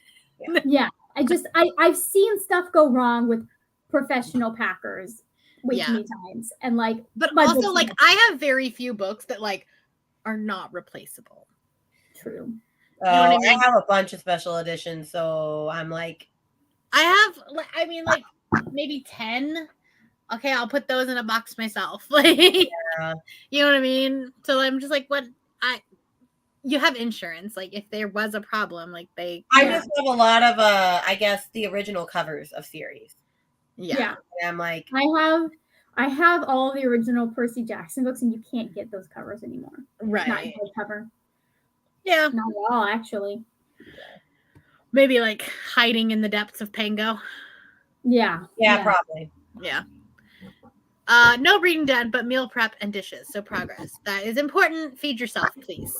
Yeah. I've seen stuff go wrong with professional packers way too many times. And like but also like I have very few books that like are not replaceable. True. Oh, you know what I mean? I have a bunch of special editions, so I'm like like maybe 10. Okay, I'll put those in a box myself. Like, you know what I mean? So I'm just like, you have insurance. Like, if there was a problem, like I just have a lot of I guess the original covers of series. Yeah. And I'm like, I have all the original Percy Jackson books, and you can't get those covers anymore. Right. Not gold cover. Yeah. Not at all, actually. Maybe like hiding in the depths of Pango. Yeah. Yeah, probably. Yeah. No reading done, but meal prep and dishes. So progress. That is important. Feed yourself, please.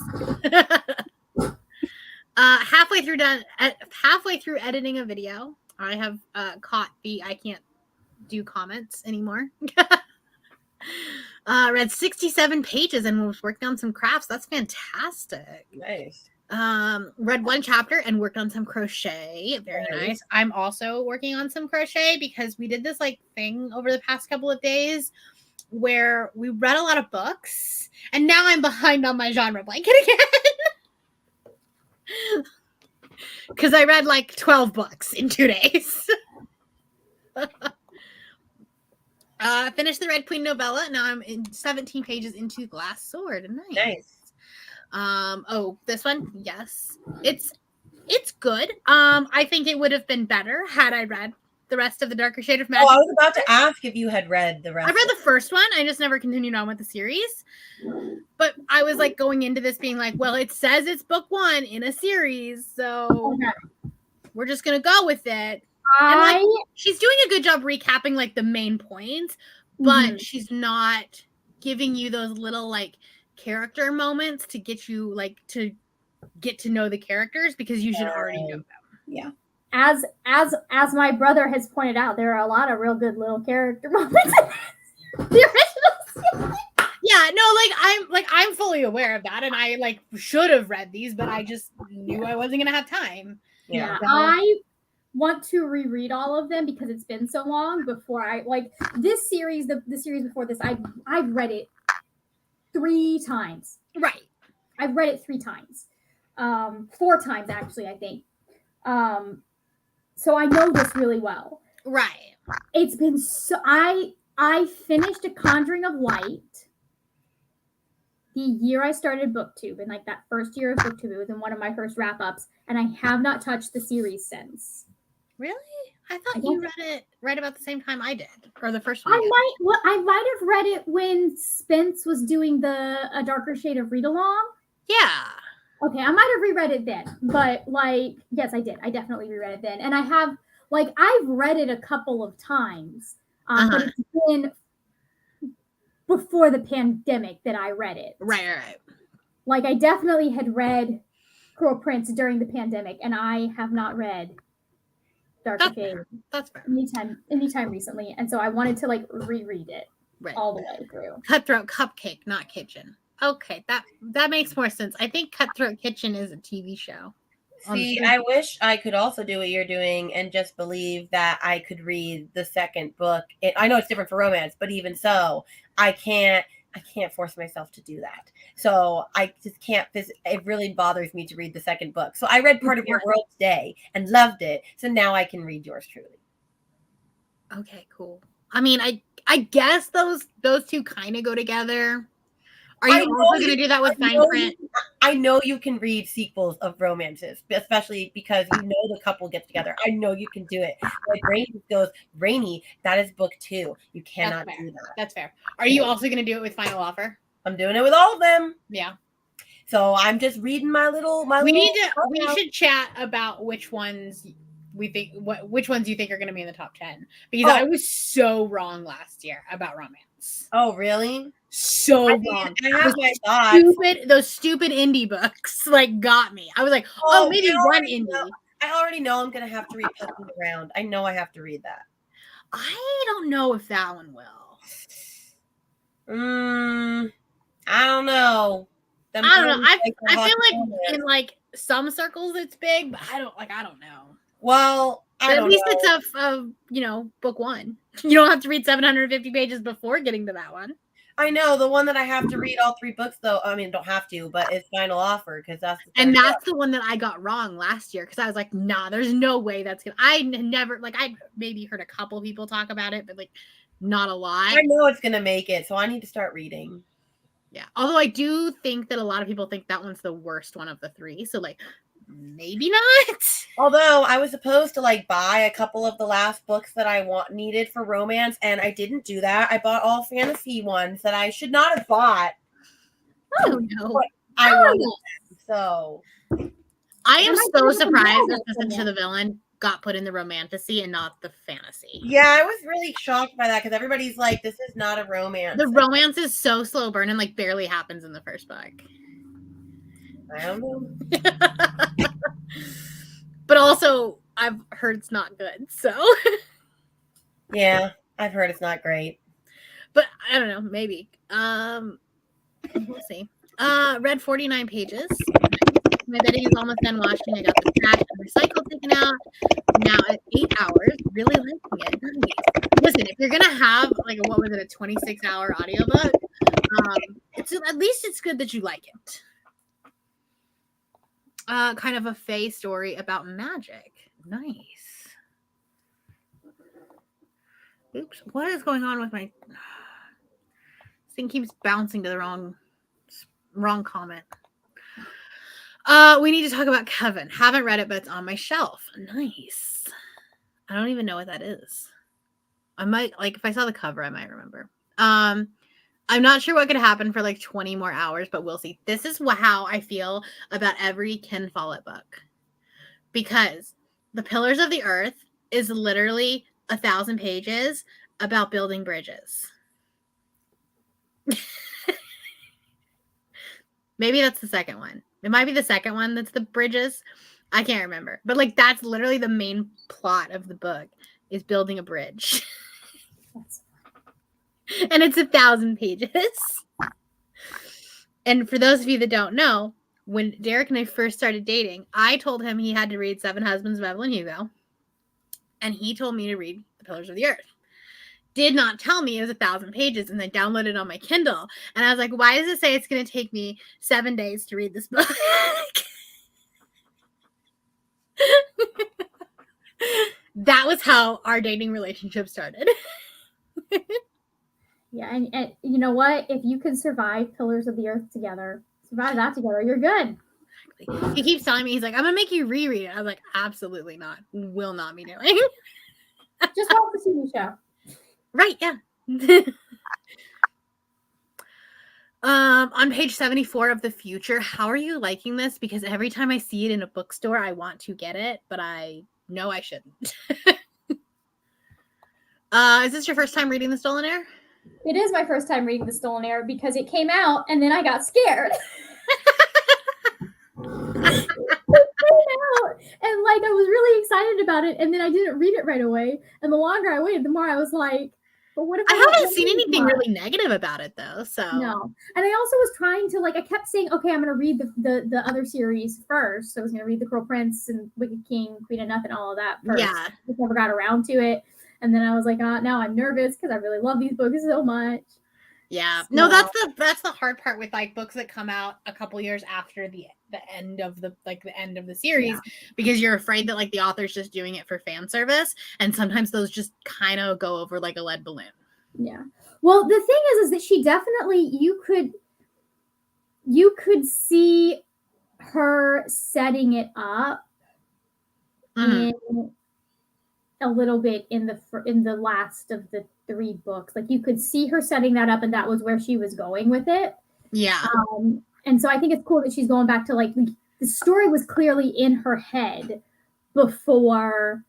Halfway through editing a video, I have caught I can't do comments anymore. Read 67 pages and was working on some crafts. That's fantastic. Nice. Read 1 chapter and worked on some crochet. Very nice. I'm also working on some crochet because we did this like thing over the past couple of days where we read a lot of books and now I'm behind on my genre blanket again. Because I read like 12 books in 2 days. Finished the Red Queen novella. Now I'm in 17 pages into Glass Sword. Nice. Oh, this one, yes, it's good. I think it would have been better had I read the rest of the Darker Shade of Magic. Oh, I was about to ask if you had read the rest. I read the first one. I just never continued on with the series. But I was like going into this being like, well, it says it's book 1 in a series, so we're just gonna go with it. And like, she's doing a good job recapping like the main points, but she's not giving you those little like character moments to get you like to get to know the characters, because you should already know them. Yeah. As my brother has pointed out, there are a lot of real good little character moments in the original series. Yeah, no, I'm fully aware of that, and I like should have read these, but I just knew I wasn't gonna have time. Yeah, I want to reread all of them because it's been so long before I like this series. The series before this, I've read it 3 times. Right. I've read it 3 times, 4 times actually, I think. So I know this really well. Right. It's been so. I finished A Conjuring of Light the year I started BookTube, and like that first year of BookTube, it was in one of my first wrap ups, and I have not touched the series since. Really? I thought you read it right about the same time I did, or the first one. I might have read it when Spence was doing A Darker Shade of Read Along. Yeah. Okay, I might have reread it then, but like, yes, I did. I definitely reread it then, and I have like I've read it a couple of times, but it's been before the pandemic that I read it. Right. Like I definitely had read Cruel Prince during the pandemic, and I have not read Darker Shade. That's fair. Anytime recently, and so I wanted to like reread it all the way through. Cutthroat Cupcake, not Kitchen. Okay, that makes more sense. I think Cutthroat Kitchen is a TV show. See, I wish I could also do what you're doing and just believe that I could read the second book. I know it's different for romance, but even so, I can't force myself to do that. So I just can't. It really bothers me to read the second book. So I read Part of Your World today and loved it. So now I can read yours truly. Okay, cool. I mean, I guess those two kind of go together. Are you also going to do that with Fine Print? I know you can read sequels of romances, especially because you know the couple gets together. I know you can do it. Like Rainy goes, Rainy, that is book 2. You cannot do that. That's fair. Are you also going to do it with Final Offer? I'm doing it with all of them. Yeah. So I'm just reading We should chat about which ones which ones you think are going to be in the top 10, because I was so wrong last year about romance. Oh, really? So wrong. I have my thoughts. Those stupid indie books like got me. I was like, maybe one indie. I already know I'm gonna have to read Puppy Ground. I know I have to read that. I don't know if that one will. I don't know. I don't know. I feel like in like some circles it's big, but I don't know. Well, at least it's a book 1. You don't have to read 750 pages before getting to that one. I know the one that I have to read all 3 books though. I mean, don't have to, but it's Final Offer because that's the one that I got wrong last year, because I was like, nah, there's no way that's gonna. I never I maybe heard a couple people talk about it, but like not a lot. I know it's gonna make it, so I need to start reading. Yeah, although I do think that a lot of people think that one's the worst one of the 3, so like maybe not. Although I was supposed to like buy a couple of the last books that I needed for romance, and I didn't do that. I bought all fantasy ones that I should not have bought. Oh no! I wanted them, so I am so surprised that Listen to the Villain got put in the romantasy and not the fantasy. Yeah, I was really shocked by that because everybody's like, "This is not a romance." The romance is so slow burn and like barely happens in the first book. I don't know. But also, I've heard it's not good, so. Yeah, I've heard it's not great. But I don't know, maybe. We'll see. Read 49 pages. My bedding is almost done washing. I got the trash and recycle taken out. Now at 8 hours, really liking it. Nice. Listen, if you're gonna have like a 26-hour audiobook, at least it's good that you like it. Kind of a Fae story about magic. Nice. Oops. What is going on with my this thing keeps bouncing to the wrong comment. We need to talk about Coven. Haven't read it, but it's on my shelf. Nice. I don't even know what that is. I might, like, if I saw the cover, I might remember. I'm not sure what could happen for like 20 more hours, but we'll see. This is how I feel about every Ken Follett book. Because The Pillars of the Earth is literally 1,000 pages about building bridges. Maybe that's the second one. It might be the second one that's the bridges. I can't remember. But like that's literally the main plot of the book is building a bridge. And it's 1,000 pages. And for those of you that don't know, when Derek and I first started dating, I told him he had to read Seven Husbands of Evelyn Hugo. And he told me to read The Pillars of the Earth. Did not tell me it was 1,000 pages, and I downloaded it on my Kindle. And I was like, why does it say it's going to take me 7 days to read this book? That was how our dating relationship started. Yeah, and you know what? If you can survive Pillars of the Earth together, survive that together, you're good. He keeps telling me, he's like, I'm going to make you reread it. I was like, absolutely not. Will not be doing. Just watch the TV show. Right, yeah. On page 74 of The Future, how are you liking this? Because every time I see it in a bookstore, I want to get it, but I know I shouldn't. Is this your first time reading The Stolen Heir? It is my first time reading The Stolen Heir because it came out and then I got scared. It came out and like I was really excited about it, and then I didn't read it right away. And the longer I waited, the more I was like, "But what if I haven't seen anything really negative about it though?" So no. And I also was trying to I kept saying, "Okay, I'm going to read the other series first." So I was going to read The Cruel Prince and Wicked King, Queen of Nothing, all of that first. Yeah, I never got around to it. And then I was like, now I'm nervous because I really love these books so much. Yeah. No, that's the hard part with like books that come out a couple years after the end of the end of the series, because you're afraid that like the author's just doing it for fan service, and sometimes those just kind of go over like a lead balloon. Yeah. Well, the thing is that she definitely you could see her setting it up in a little bit in the last of the 3 books. Like you could see her setting that up, and that was where she was going with it. Yeah. And so I think it's cool that she's going back to like the story was clearly in her head before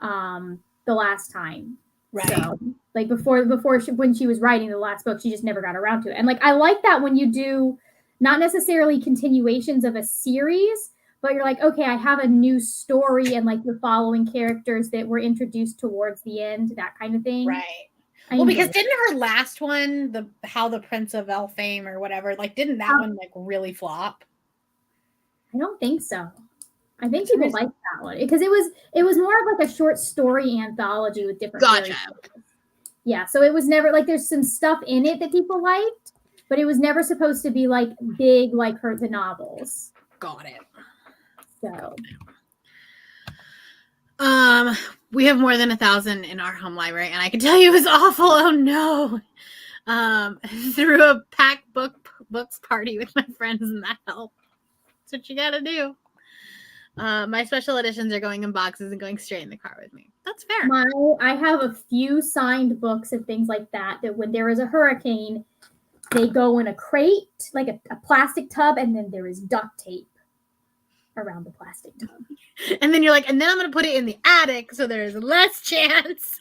the last time. Right. So, like before when she was writing the last book, she just never got around to it. And like I like that when you do not necessarily continuations of a series, but you're like, okay, I have a new story, and like you're following characters that were introduced towards the end, that kind of thing. Right. Well, because didn't her last one, How the Prince of Elfame or whatever, like didn't that one like really flop? I don't think so. I think people liked that one because it was more of like a short story anthology with different Gotcha. characters. Yeah, so it was never like there's some stuff in it that people liked, but it was never supposed to be like big like the novels. Got it. So we have more than 1,000 in our home library, and I can tell you it was awful. Oh no. Threw a packed books party with my friends, and that helped. That's what you gotta do. My special editions are going in boxes and going straight in the car with me. That's fair. I have a few signed books and things like that when there is a hurricane, they go in a crate, like a plastic tub, and then there is duct tape around the plastic tub. And then you're like, and then I'm going to put it in the attic so there's less chance.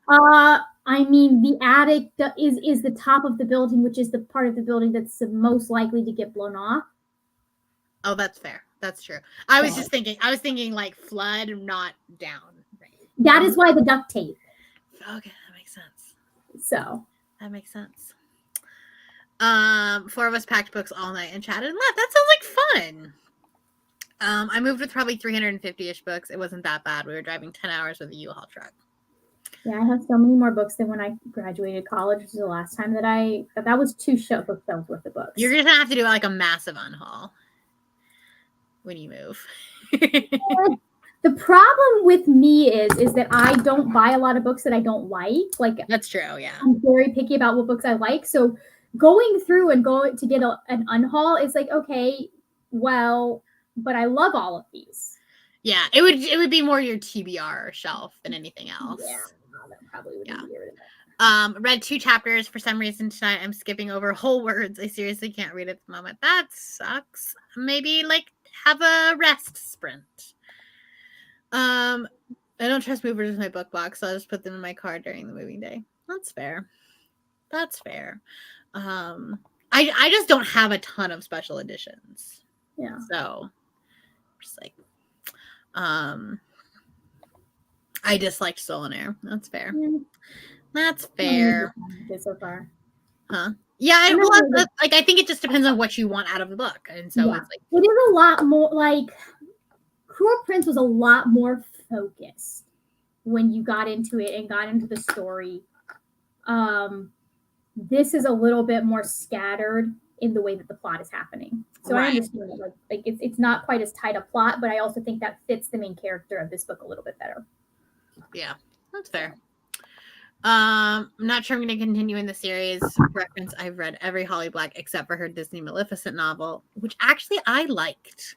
I mean, the attic is the top of the building, which is the part of the building that's the most likely to get blown off. Oh, that's fair. That's true. I was thinking like flood, not down. Right. That is why the duct tape. Okay, that makes sense. So. That makes sense. 4 of us packed books all night and chatted and left. That sounds like fun. I moved with probably 350-ish books. It wasn't that bad. We were driving 10 hours with a U-Haul truck. Yeah, I have so many more books than when I graduated college, which was the last time that was 2 bookshelves worth of books. You're going to have to do like a massive unhaul when you move. The problem with me is that I don't buy a lot of books that I don't like. Like, That's true. Yeah. I'm very picky about what books I like. So going through and going to get an unhaul is like, okay, well, but I love all of these. Yeah, it would be more your TBR shelf than anything else. Yeah, that probably would be weird. Read 2 chapters. For some reason tonight I'm skipping over whole words. I seriously can't read at the moment. That sucks. Maybe like have a rest sprint. I don't trust movers with my book box, so I'll just put them in my car during the moving day. That's fair. That's fair. I just don't have a ton of special editions. Yeah. So just like I disliked Stolen Air. That's fair. Yeah. That's fair. So far. Huh? Yeah, like I think it just depends on what you want out of the book. And so it's like it is a lot more like Cruel Prince was a lot more focused when you got into it and got into the story. This is a little bit more scattered in the way that the plot is happening. So I understand that, like it's not quite as tight a plot, but I also think that fits the main character of this book a little bit better. Yeah, that's fair. I'm not sure I'm going to continue in the series. Reference, I've read every Holly Black except for her Disney Maleficent novel, which actually I liked.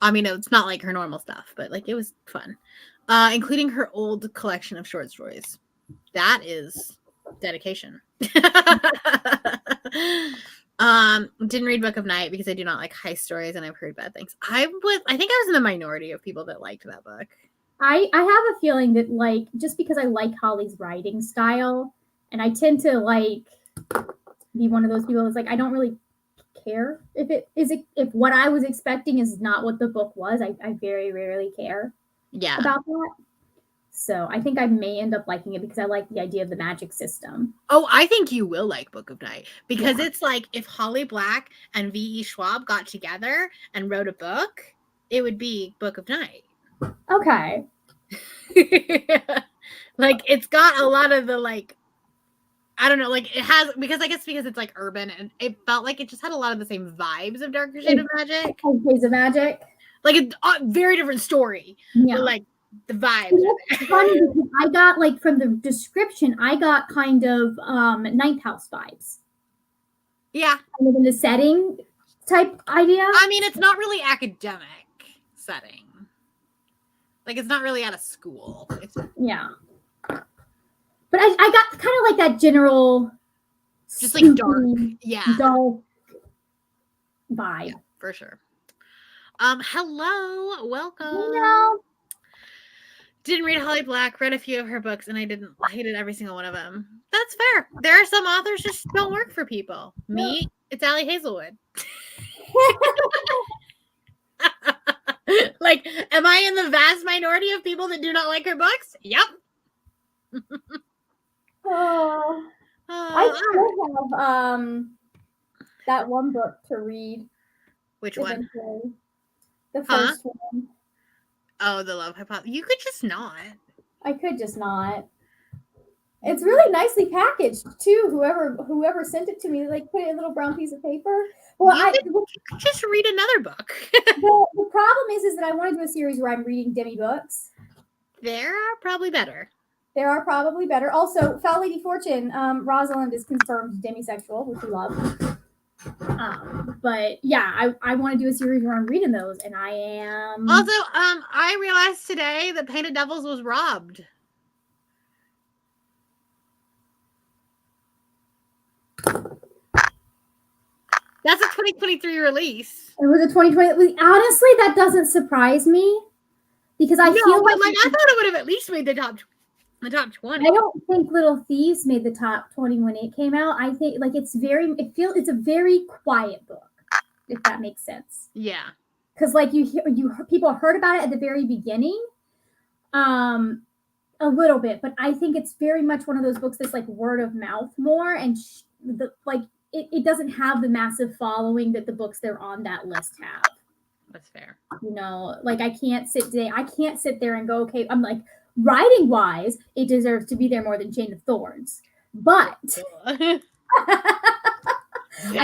I mean, it's not like her normal stuff, but like it was fun. Including her old collection of short stories. That is dedication. Didn't read Book of Night because I do not like heist stories and I've heard bad things. I think I was in the minority of people that liked that book. I have a feeling that like just because I like Holly's writing style, and I tend to like be one of those people that's like I don't really care if what I was expecting is not what the book was. I very rarely care about that. So I think I may end up liking it because I like the idea of the magic system. Oh, I think you will like Book of Night because it's like if Holly Black and V.E. Schwab got together and wrote a book, it would be Book of Night. Okay. Like it's got a lot of the like I don't know, like it has because it's like urban and it felt like it just had a lot of the same vibes of Dark Crusade of Magic. Shades of Magic. Like a very different story. Yeah. But like the vibes. It's funny because I got like from the description, I got kind of Ninth House vibes. Yeah. Kind of in the setting type idea. I mean, it's not really academic setting. Like it's not really out of school. Yeah. But I got kind of like that general just like dark. Yeah. Dull vibe. Yeah, for sure. Hello, welcome. Hello. Didn't read Holly Black, read a few of her books, and I hated every single one of them. That's fair. There are some authors just don't work for people. Me, it's Allie Hazelwood. Like, am I in the vast minority of people that do not like her books? Yep. I still have that one book to read. Which one? Eventually. The first one. Oh, The Love Hypothesis. You could just not. I could just not. It's really nicely packaged too. Whoever sent it to me, like put it in a little brown piece of paper. Well, you could just read another book. the problem is that I want to do a series where I'm reading demi books. There are probably better. Also, Foul Lady Fortune, Rosalind is confirmed demisexual, which we love. But yeah, I want to do a series where I'm reading those, and I am. Also, I realized today that Painted Devils was robbed. That's a 2023 release. It was a 2020. Honestly, that doesn't surprise me because I feel like I thought it would have at least made the top 20. I don't think Little Thieves made the top 20 when it came out. I think like it's a very quiet book, if that makes sense. Yeah. Because like people heard about it at the very beginning, a little bit, but I think it's very much one of those books that's like word of mouth more, and it doesn't have the massive following that the books that are on that list have. That's fair. You know, like I can't sit there and go, okay, I'm like, writing wise, it deserves to be there more than Chain of Thorns. But I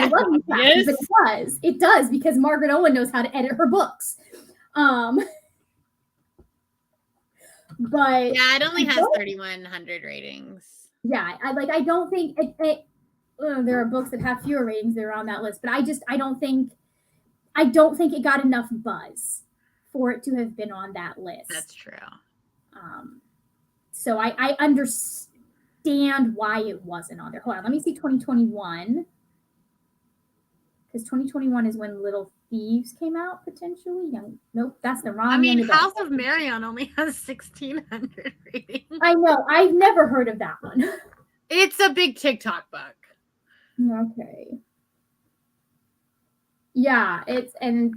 love you, but it does because Margaret Owen knows how to edit her books. But Yeah, it only has don't- 3,100 ratings. yeah, I don't think there are books that have fewer ratings that are on that list, but I don't think it got enough buzz for it to have been on that list. That's true. So I understand why it wasn't on there. Hold on, let me see 2021. Because 2021 is when Little Thieves came out, potentially. Nope, that's the wrong. I mean, young adult. House of Marion only has 1,600 ratings. I know. I've never heard of that one. It's a big TikTok book. Okay. Yeah, and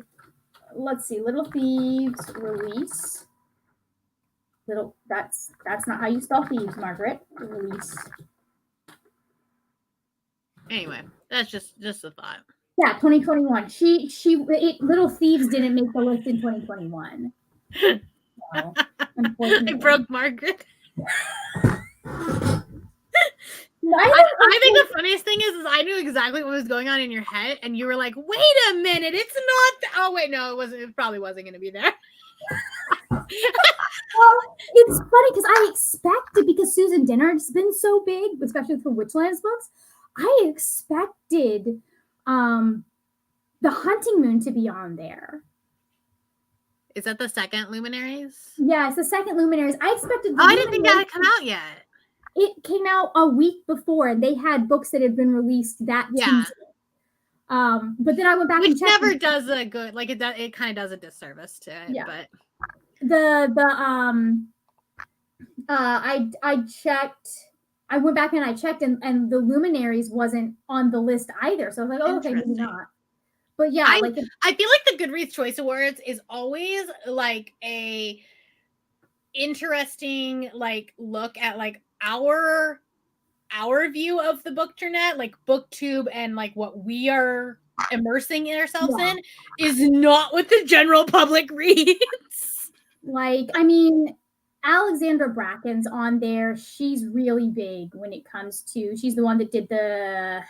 let's see, Little Thieves release. That's not how you spell thieves, Margaret. Release. Anyway, that's just a thought. Yeah, 2021. Little Thieves didn't make the list in 2021. So, unfortunately. I broke Margaret. No, I think the funniest thing is I knew exactly what was going on in your head, and you were like, "Wait a minute, it's not." Oh wait, no, it wasn't. It probably wasn't going to be there. Well, it's funny because I expected, because Susan Dinner's been so big, especially for Witchlands books, I expected the Hunting Moon to be on there. Is that the second Luminaries? Yeah, it's the second Luminaries. I expected. Oh, I didn't think that had come out yet. It came out a week before, and they had books that had been released that Tuesday. But then I went back Which and checked. never does a good, like it does. It kind of does a disservice to it. Yeah. But I checked. I went back and I checked, and the Luminaries wasn't on the list either. So I was like, oh, okay, maybe Interesting. not. But yeah, I feel like the Goodreads Choice Awards is always like a interesting like look at like our view of the Bookternet, like BookTube, and like what we are immersing ourselves in is not what the general public reads. like, I mean, Alexandra Bracken's on there. She's really big when it comes to. She's the one that did the.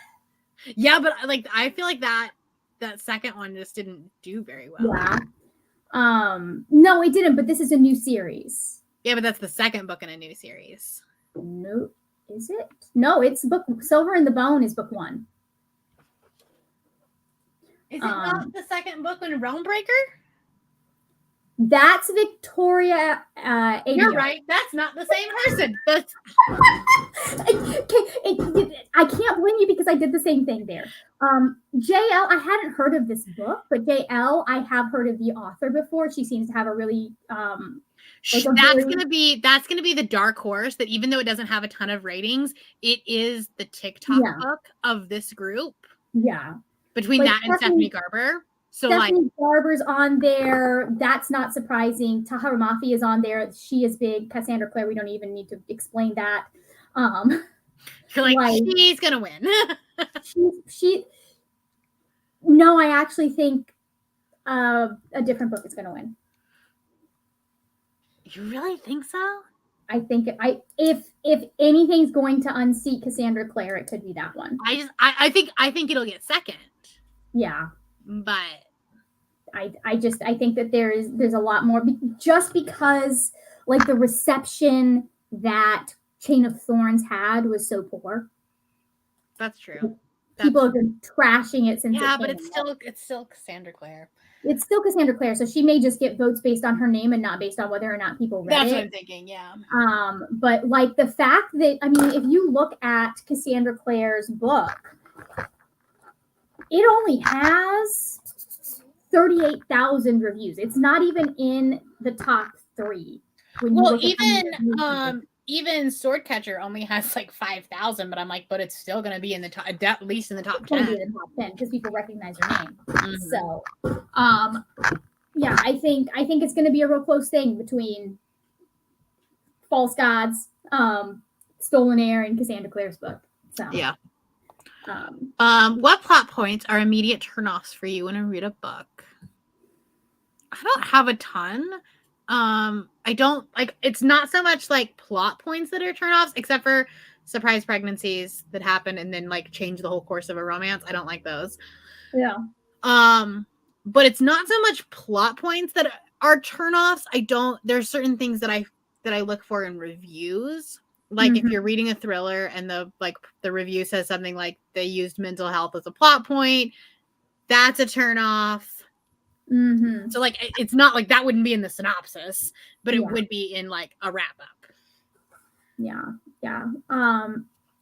Yeah, but like I feel like that second one just didn't do very well. Yeah. No, it didn't. But this is a new series. Yeah, but that's the second book in a new series. No, is it? No, it's book Silver in the Bone is book 1. Is it not the second book in Realmbreaker? That's Victoria. You're right. That's not the same person. That's I can't blame you because I did the same thing there. JL, I hadn't heard of this book, but JL, I have heard of the author before. She seems to have a really that's gonna be the dark horse that even though it doesn't have a ton of ratings, it is the TikTok book of this group. Yeah. Between that and Stephanie Garber. So Stephanie Garber's on there. That's not surprising. Tahara Mafi is on there. She is big. Cassandra Clare, we don't even need to explain that. You're like she's gonna win. No, I actually think a different book is gonna win. You really think so? I think if anything's going to unseat Cassandra Clare, it could be that one. I think it'll get second. Yeah, but I think that there's a lot more just because like the reception that Chain of Thorns had was so poor. That's true. People have been trashing it since. Yeah, but it's still Cassandra Clare. It's still Cassandra Clare, so she may just get votes based on her name and not based on whether or not people read it. That's what I'm thinking, yeah. But like the fact that, I mean, if you look at Cassandra Clare's book, it only has 38,000 reviews. It's not even in the top 3. Well, even Swordcatcher only has like 5,000, but I'm like, but it's still going to be in the top, at least in the top 10. Be in the top 10 because people recognize her name. Mm-hmm. So, yeah, I think it's going to be a real close thing between False Gods, Stolen Air, and Cassandra Clare's book. So yeah. What plot points are immediate turnoffs for you when I read a book? I don't have a ton. I don't like, it's not so much like plot points that are turnoffs, except for surprise pregnancies that happen and then like change the whole course of a romance. I don't like those. Yeah. But it's not so much plot points that are turnoffs. There's certain things that that I look for in reviews. Like if Mhm. you're reading a thriller and the review says something like they used mental health as a plot point, that's a turn off. Mhm. So like it's not like that wouldn't be in the synopsis, but it Yeah. would be in like a wrap up. Yeah. Yeah.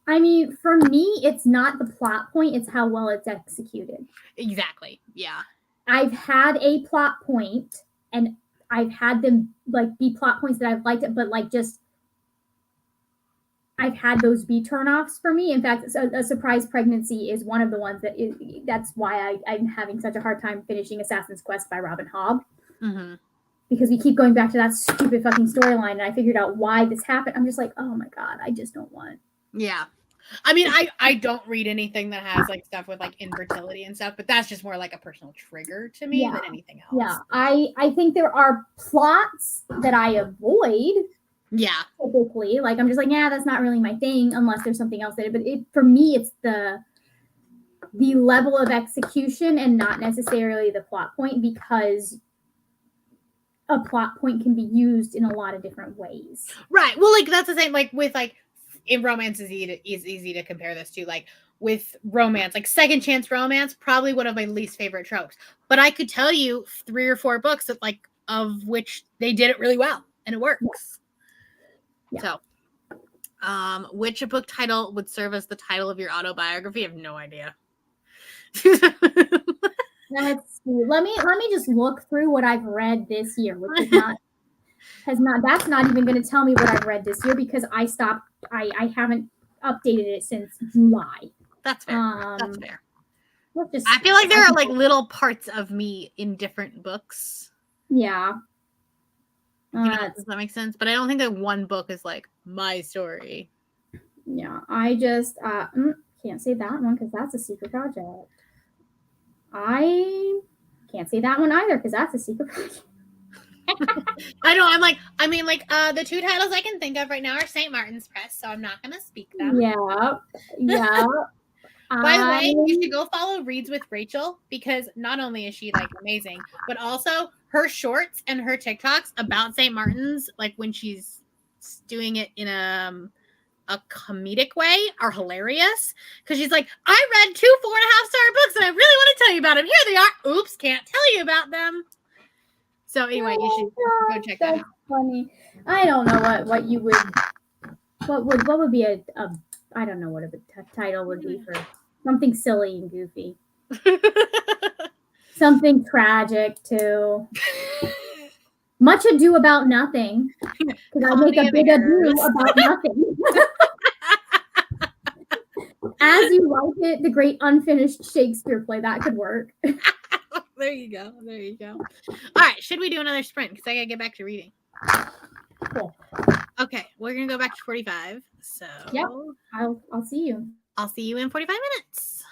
I mean, for me, it's not the plot point, it's how well it's executed. Exactly. Yeah. I've had a plot point and I've had them like be plot points that I've liked it, but like just I've had those be turnoffs for me. In fact, a surprise pregnancy is one of the ones that's why I'm having such a hard time finishing Assassin's Quest by Robin Hobb. Mm-hmm. Because we keep going back to that stupid fucking storyline, and I figured out why this happened. I'm just like, oh my god, I just don't want. Yeah. I mean, I don't read anything that has like stuff with like infertility and stuff, but that's just more like a personal trigger to me than anything else. Yeah, I think there are plots that I avoid. Yeah. Typically, like I'm just like, yeah, that's not really my thing unless there's something else that. But for me, it's the level of execution and not necessarily the plot point, because a plot point can be used in a lot of different ways. Right. Well, like that's the same. Like with like in romance is easy to compare this to. Like with romance, like second chance romance, probably one of my least favorite tropes. But I could tell you 3 or 4 books that like of which they did it really well and it works. Yeah. So, which book title would serve as the title of your autobiography? I have no idea. Let's see. Let me just look through what I've read this year, which is not that's not even going to tell me what I've read this year, because I haven't updated it since July. That's fair. That's fair. I feel like there are like little parts of me in different books. Yeah. Does that make sense? But I don't think that one book is like my story. Yeah. I just can't say that one because that's a secret project. I can't say that one either because that's a secret project. I know. The 2 titles I can think of right now are St. Martin's Press, so I'm not going to speak them. Yeah. Yeah. By the way, you should go follow Reads with Rachel, because not only is she like amazing, but also her shorts and her TikToks about St. Martin's, like when she's doing it in a comedic way, are hilarious. Because she's like, I read 2 4.5-star books and I really want to tell you about them. Here they are. Oops, can't tell you about them. So anyway, you should go check that out. Funny. I don't know what you would. What would be a I don't know what a title would be for something silly and goofy. Something tragic too. Much Ado About Nothing. Because I make a big ado about nothing. As You Like It, the great unfinished Shakespeare play. That could work. There you go. All right, should we do another sprint? Because I gotta get back to reading. Cool. Okay, we're gonna go back to 45. So yep, I'll see you. I'll see you in 45 minutes.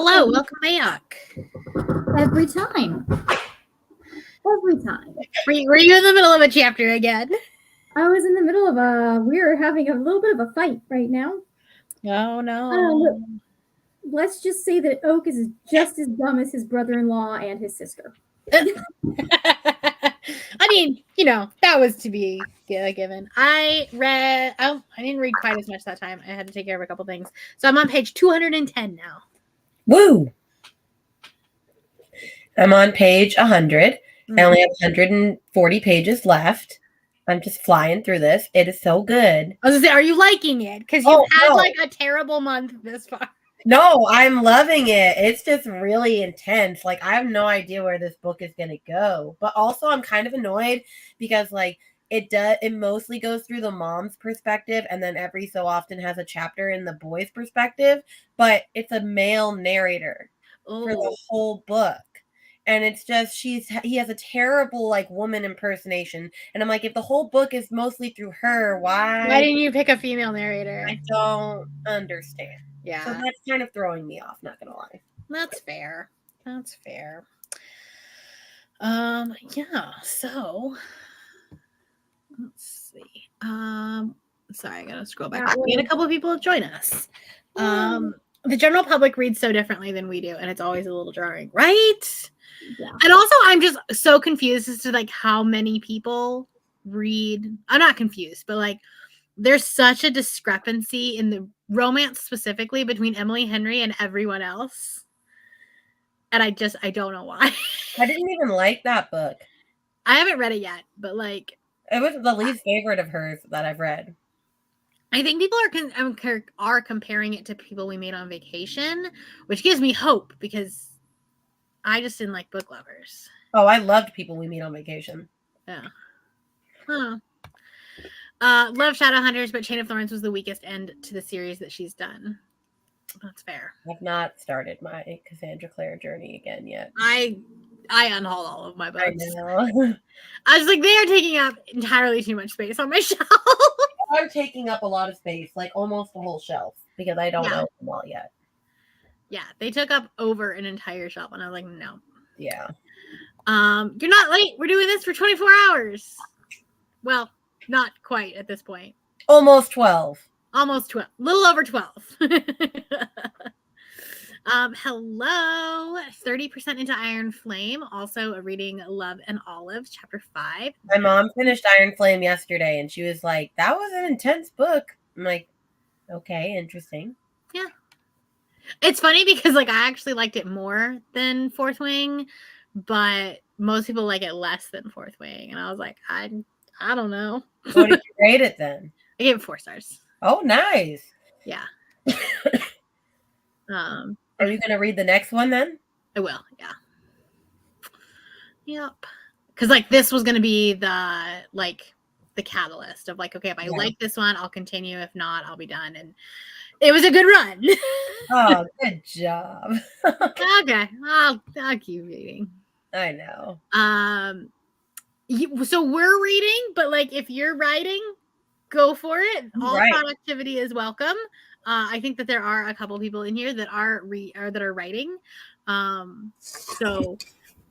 Hello, welcome back. Every time. Every time. Were you in the middle of a chapter again? I was in the middle of we're having a little bit of a fight right now. Oh no. Let's just say that Oak is just as dumb as his brother-in-law and his sister. I mean, that was to be given. I didn't read quite as much that time. I had to take care of a couple things. So I'm on page 210 now. Woo! I'm on page 100. I only have 140 pages left. I'm just flying through this. It is so good. I was gonna say, are you liking it? Because you had like a terrible month this far. No, I'm loving it. It's just really intense. Like, I have no idea where this book is going to go. But also, I'm kind of annoyed because, like, it mostly goes through the mom's perspective and then every so often has a chapter in the boy's perspective. But it's a male narrator for the whole book. And it's just, he has a terrible, like, woman impersonation. And I'm like, if the whole book is mostly through her, why didn't you pick a female narrator? I don't understand. Yeah. So that's kind of throwing me off, not gonna lie. That's fair. Yeah, so let's see. Sorry, I gotta scroll back. We had a couple of people join us. The general public reads so differently than we do, and it's always a little jarring, right? Yeah. And also I'm just so confused as to like how many people read. I'm not confused, but like there's such a discrepancy in the romance specifically between Emily Henry and everyone else. And I don't know why. I didn't even like that book. I haven't read it yet, but like it was the least favorite of hers that I've read. I think people are comparing it to People We Meet on Vacation, which gives me hope because I just didn't like Book Lovers. Oh, I loved People We Meet on Vacation. Yeah. Huh. Love Shadowhunters, but Chain of Thorns was the weakest end to the series that she's done. That's fair. I've not started my Cassandra Clare journey again yet. I unhauled all of my books. I know. I was like, they are taking up entirely too much space on my shelf. I'm taking up a lot of space, like almost the whole shelf, because I don't know them all yet. Yeah, they took up over an entire shelf, and I was like, no. Yeah. You're not late. We're doing this for 24 hours. Well, not quite at this point. Almost 12. Almost 12. Little over 12. Hello. 30% into Iron Flame. Also reading Love and Olive, chapter 5. My mom finished Iron Flame yesterday, and she was like, that was an intense book. I'm like, okay, interesting. Yeah. It's funny because like I actually liked it more than Fourth Wing, but most people like it less than Fourth Wing. And I was like, I don't know. What did you rate it then? I gave it 4 stars. Oh, nice. Yeah. Are you going to read the next one then? I will, yeah. Yep. Because like this was going to be the catalyst of like, okay, if I like this one, I'll continue. If not, I'll be done. And it was a good run. Oh, good job. Okay, I'll keep reading. I know. So we're reading, but like if you're writing, go for it. All productivity is welcome. I think that there are a couple people in here that are writing. So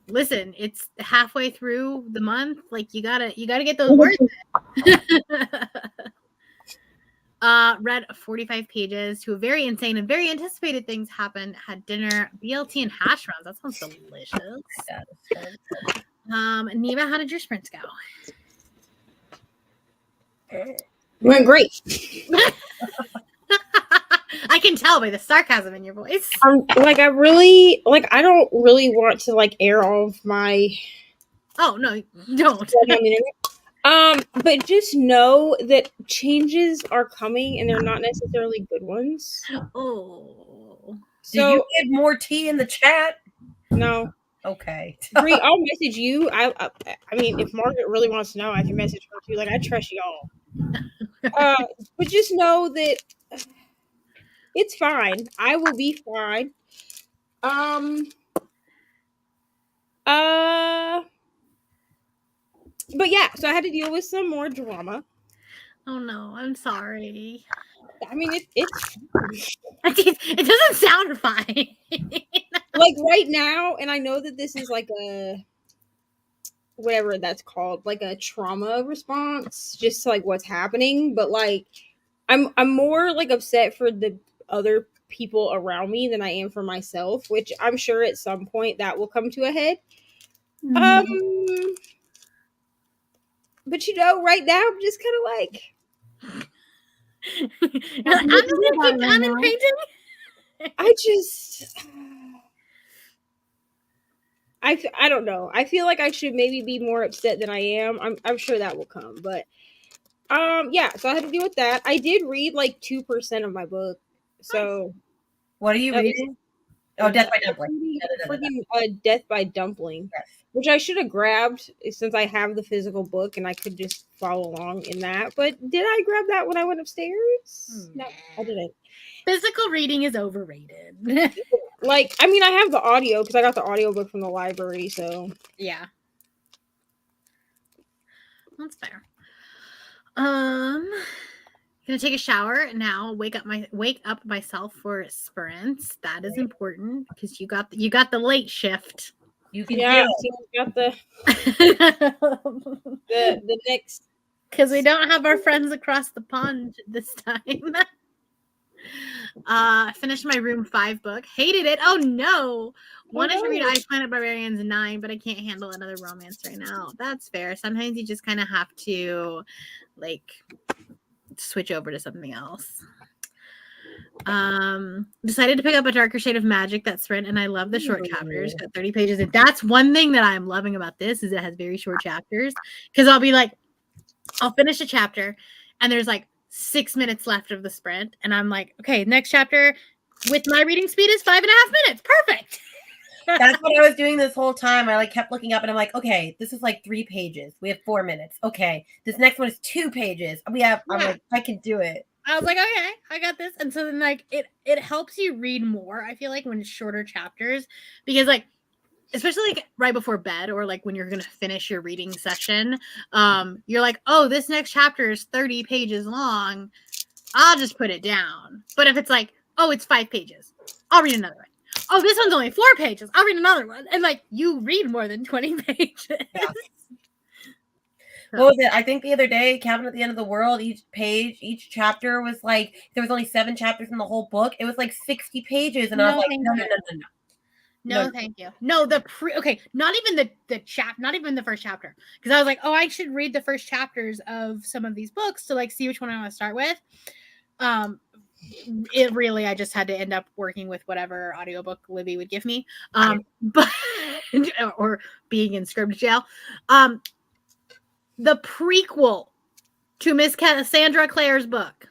listen, it's halfway through the month. Like you gotta get those words in. Read 45 pages to a very insane and very anticipated things happened. Had dinner, BLT and hash browns. That sounds delicious. Neva, how did your sprints go? Went great. I can tell by the sarcasm in your voice. I don't really want to like air all of my. Oh no, don't. But just know that changes are coming and they're not necessarily good ones. Oh. So, do you give more tea in the chat? No. Okay. Bree, I'll message you. I mean, if Margaret really wants to know, I can message her too. Like, I trust y'all. But just know that it's fine. I will be fine. But yeah, so I had to deal with some more drama. Oh no, I'm sorry. I mean, it's It doesn't sound fine. like right now, and I know that this is like a whatever that's called, like a trauma response, just to like what's happening. But like, I'm more like upset for the other people around me than I am for myself, which I'm sure at some point that will come to a head. But right now I'm just kind of like, I'm just gonna keep diamond painting. I just. I don't know. I feel like I should maybe be more upset than I am. I'm sure that will come, but yeah. So I had to deal with that. I did read like 2% of my book. So What are you reading? Oh, Death by Dumpling. Freaking Death by Dumpling, Yes. which I should have grabbed since I have the physical book and I could just follow along in that. But did I grab that when I went upstairs? No, I didn't. Physical reading is overrated. Like, I mean, I have the audio because I got the audiobook from the library, so Yeah. That's fair. Gonna take a shower now. Wake up myself for sprints. That is important because you got the late shift. You can yeah, do so we got the next. Because we don't have our friends across the pond this time. Finished my Room 5 book. Hated it. Oh no. Wanted to read Ice Planet Barbarians 9, but I can't handle another romance right now. That's fair. Sometimes you just kind of have to like switch over to something else. Decided to pick up A Darker Shade of Magic, that sprint, and I love the short chapters. Got 30 pages. And that's one thing that I'm loving about this is it has very short chapters. Because I'll be like, I'll finish a chapter and there's like 6 minutes left of the sprint, and I'm like, okay, next chapter with my reading speed is 5.5 minutes. Perfect. That's what I was doing this whole time. I like kept looking up and I'm like, okay, this is like 3 pages. We have 4 minutes. Okay, this next one is 2 pages. I'm like, I can do it. I was like, okay, I got this. And so then like it helps you read more, I feel like, when it's shorter chapters, because like especially like right before bed or like when you're gonna finish your reading session, you're like, oh, this next chapter is 30 pages long, I'll just put it down. But if it's like, oh, it's 5 pages, I'll read another one. Oh, this one's only 4 pages, I'll read another one. And like you read more than 20 pages. Yeah. What was it? I think the other day, Cabin at the End of the World, each chapter was like, there was only 7 chapters in the whole book. It was like 60 pages. And I was like, no. No, thank you. No, not even not even the first chapter. Because I was like, oh, I should read the first chapters of some of these books to like see which one I want to start with. It really, I just had to end up working with whatever audiobook Libby would give me. But or being in script jail. The prequel to Miss Cassandra Clare's book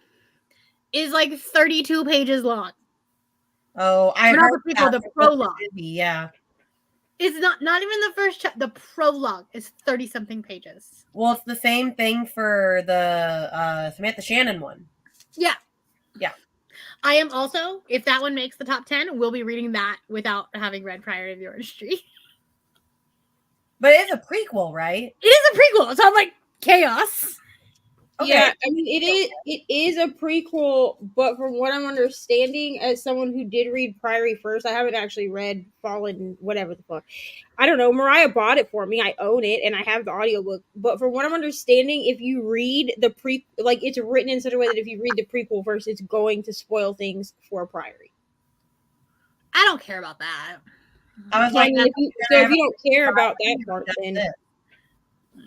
is like 32 pages long. Oh, I heard the prologue. Yeah. It's not even the first chapter. The prologue is 30 something pages. Well, it's the same thing for the Samantha Shannon one. Yeah. Yeah. I am also, if that one makes the top 10, we'll be reading that without having read Prior to the Orange Tree. But it's a prequel, right? It is a prequel, so I'm like, chaos. Okay. Yeah, I mean it is a prequel, but from what I'm understanding, as someone who did read Priory first, I haven't actually read Fallen, whatever the fuck. I don't know. Mariah bought it for me. I own it and I have the audiobook. But from what I'm understanding, if you read the like it's written in such a way that if you read the prequel first, it's going to spoil things for Priory. I don't care about that. I was like, if you don't care about that part, then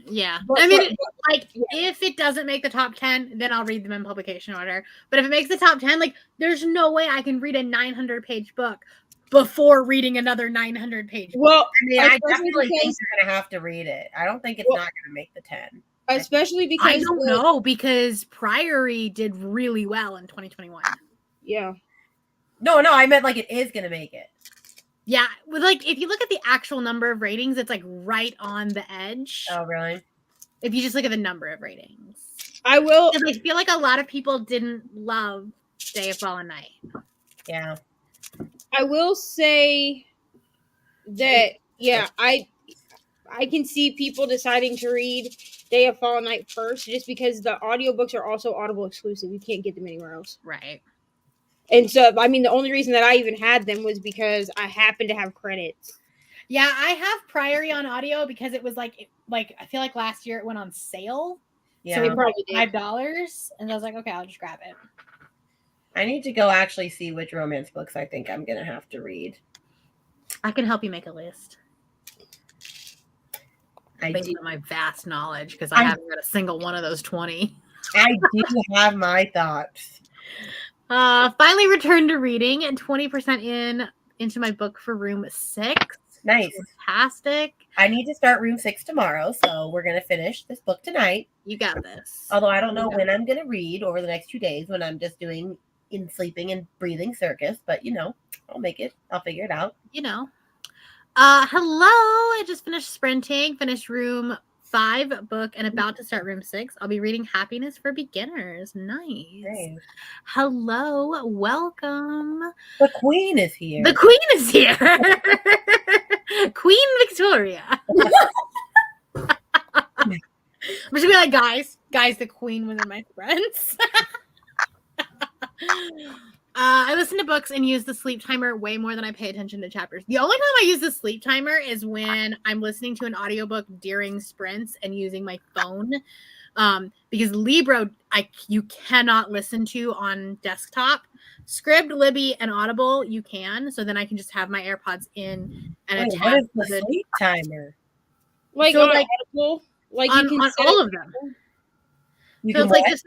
yeah. If it doesn't make the top 10, then I'll read them in publication order. But if it makes the top 10, like there's no way I can read a 900-page book before reading another 900-page book. Well, I mean, I definitely think you're gonna have to read it. I don't think it's not gonna make the 10. Especially because I don't know, because Priory did really well in 2021. Yeah. No, I meant like it is gonna make it. Yeah, with like if you look at the actual number of ratings, it's like right on the edge. Oh, really? If you just look at the number of ratings, I will. I feel like a lot of people didn't love Day of Fallen Night. Yeah, I will say that. Yeah, I I can see people deciding to read Day of Fallen Night first, just because the audiobooks are also Audible exclusive. You can't get them anywhere else. Right. And so, I mean, the only reason that I even had them was because I happened to have credits. Yeah, I have Priory on audio because it was like I feel like last year it went on sale. Yeah. So it was probably like did. $5, and I was like, okay, I'll just grab it. I need to go actually see which romance books I think I'm gonna have to read. I can help you make a list I based do. on my vast knowledge because I haven't read a single one of those 20. I do have my thoughts. Finally returned to reading and 20% into my book for room 6. Nice. Fantastic. I need to start room 6 tomorrow, so we're gonna finish this book tonight. You got this. Although I don't know when I'm gonna read over the next 2 days when I'm just doing in sleeping and breathing circus, but I'll make it. I'll figure it out. Hello. I just finished sprinting, finished room 5 book, and about to start room 6. I'll be reading Happiness for Beginners. Nice. Nice. Hello. Welcome. The queen is here. The queen is here. Queen Victoria. I'm just gonna be like, guys, the queen was my friends. I listen to books and use the sleep timer way more than I pay attention to chapters. The only time I use the sleep timer is when I'm listening to an audiobook during sprints and using my phone. Because Libro, you cannot listen to on desktop. Scribd, Libby, and Audible, you can. So then I can just have my AirPods in and Wait, attach what is the the sleep timer? Like, So, on like, Audible, like on, you can on set all it- of them. You So can it's like what? this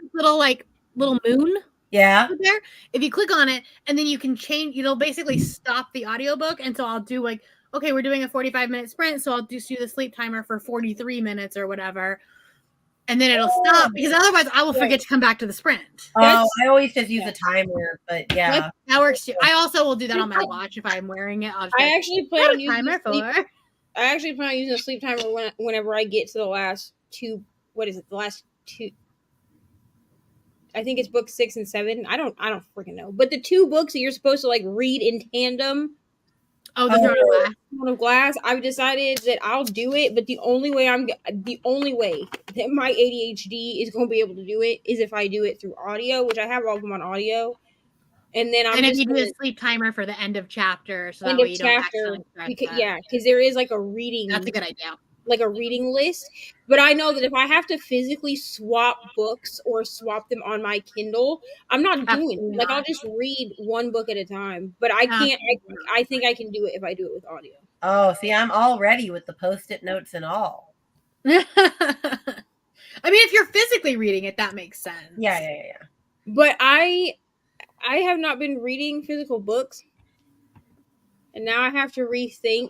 little moon Yeah. there. If you click on it and then you can change, it'll basically stop the audiobook. And so I'll do like, okay, we're doing a 45-minute sprint. So I'll just do the sleep timer for 43 minutes or whatever. And then it'll stop because otherwise I will forget to come back to the sprint. Oh, I always just use a timer, but yeah. That works too. I also will do that on my watch if I'm wearing it. I'll just I be actually plan on like, using timer the sleep, for. I actually plan on using a sleep timer whenever I get to the last two. What is it? The last two. I think it's book 6 and 7. I don't freaking know. But the 2 books that you're supposed to like read in tandem. Oh, the Throne of Glass. Throne of Glass. I've decided that I'll do it, but the only way that my ADHD is going to be able to do it is if I do it through audio, which I have all of them on audio. And then I'm And if just you do gonna, a sleep timer for the end of chapter, so that end way of you don't chapter, accidentally scratch because, that. because there is like a reading. That's a good idea. Like a reading list, but I know that if I have to physically swap books or swap them on my Kindle, I'm not doing it. Like I'll just read one book at a time, but I can't. I think I can do it if I do it with audio. Oh, see, I'm all ready with the post-it notes and all. I mean, if you're physically reading it, that makes sense. Yeah. But I have not been reading physical books, and now I have to rethink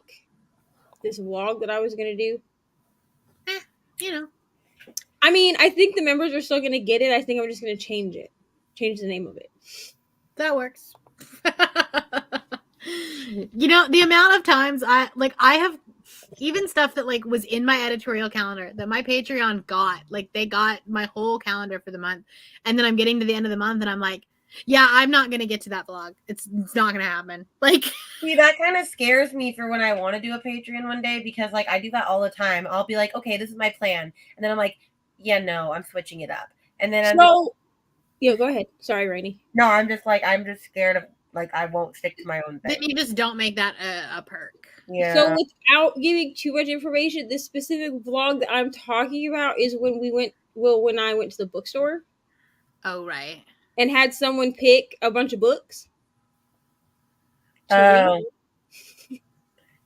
this vlog that I was gonna do. You know. I mean, I think the members are still gonna get it. I think I'm just gonna change the name of it. That works. You know, the amount of times I have even stuff that like was in my editorial calendar that my Patreon got, like they got my whole calendar for the month. And then I'm getting to the end of the month and I'm like, yeah, I'm not going to get to that vlog. It's not going to happen. Like, see, that kind of scares me for when I want to do a Patreon one day, because like I do that all the time. I'll be like, okay, this is my plan. And then I'm like, yeah, no, I'm switching it up. And then go ahead. Sorry, Rainey. No, I'm just scared of like I won't stick to my own thing. then you just don't make that a perk. Yeah. So without giving too much information, this specific vlog that I'm talking about is when I went to the bookstore. Oh, right. And had someone pick a bunch of books. Oh.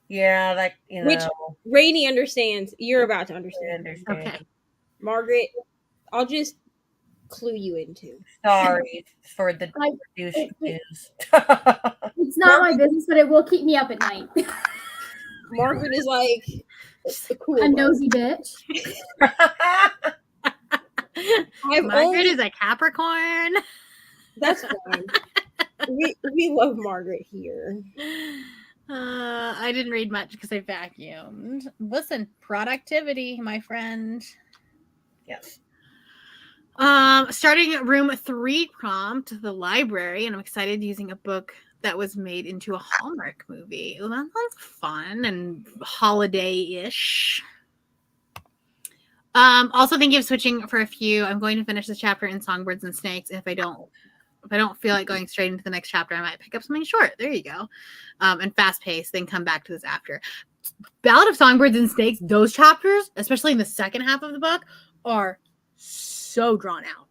Yeah, like, Which Rainey understands. You're about to understand. Okay. Margaret, I'll just clue you into. Sorry for the news. It's not my business, but it will keep me up at night. Margaret is like cool. A nosy bitch. Margaret is a Capricorn. That's fine. we love Margaret here. I didn't read much because I vacuumed. Listen, productivity, my friend. Yes. Starting at room 3 prompt, the library, and I'm excited using a book that was made into a Hallmark movie. Well, that sounds fun and holiday-ish. Also thinking of switching for a few. I'm going to finish this chapter in Songbirds and Snakes. If I don't feel like going straight into the next chapter, I might pick up something short. There you go. And fast paced, then come back to this after. Ballad of Songbirds and Snakes, those chapters, especially in the second half of the book, are so drawn out.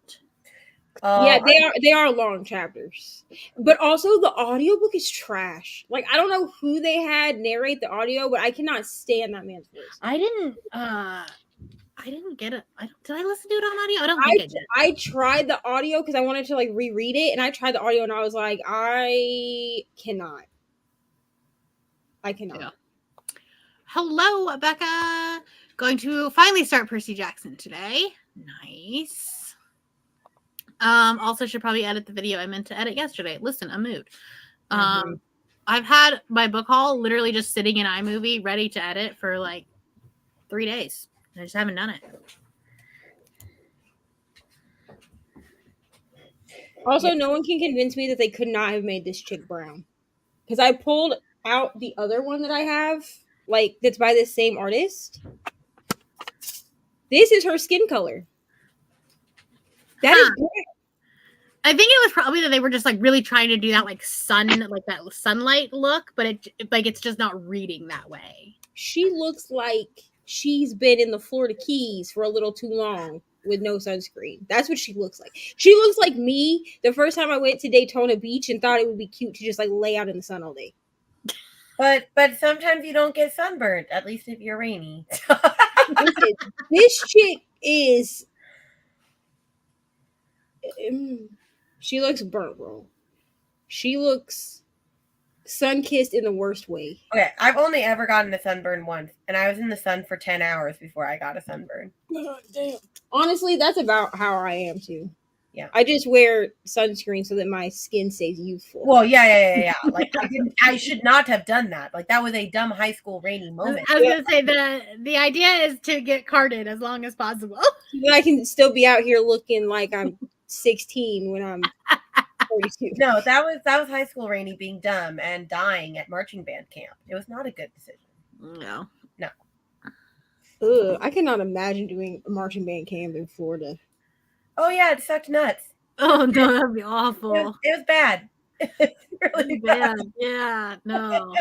Yeah, they are long chapters. But also the audiobook is trash. Like, I don't know who they had narrate the audio, but I cannot stand that man's voice. I didn't get it. Did I listen to it on audio? I don't think I did. I tried the audio because I wanted to like reread it, and I tried the audio and I was like, I cannot. Yeah. Hello, Becca. Going to finally start Percy Jackson today. Nice. Also should probably edit the video I meant to edit yesterday. Listen, I'm moved. I've had my book haul literally just sitting in iMovie ready to edit for like 3 days. I just haven't done it. Also, no one can convince me that they could not have made this chick brown. Because I pulled out the other one that I have, like, that's by the same artist. This is her skin color. That is brown. I think it was probably that they were just like really trying to do that like that sunlight look, but it's just not reading that way. She looks like she's been in the Florida Keys for a little too long with no sunscreen. That's what she looks like. She looks like me the first time I went to Daytona Beach and thought it would be cute to just like lay out in the sun all day. But sometimes you don't get sunburned, at least if you're rainy. Listen, this chick is... she looks burnt, bro. She looks sun-kissed in the worst way. Okay, I've only ever gotten a sunburn once, and I was in the sun for 10 hours before I got a sunburn. Damn. Honestly, that's about how I am, too. Yeah. I just wear sunscreen so that my skin stays youthful. Well, yeah. Like, I should not have done that. Like, that was a dumb high school rainy moment. I was going to say the idea is to get carded as long as possible. But I can still be out here looking like I'm 16 when I'm 42. No, that was high school rainy being dumb and dying at marching band camp. It was not a good decision. No. Ugh, I cannot imagine doing a marching band camp in Florida. Oh yeah, it sucked nuts. Oh no, that'd be awful. It was bad. It's really bad. Yeah, no.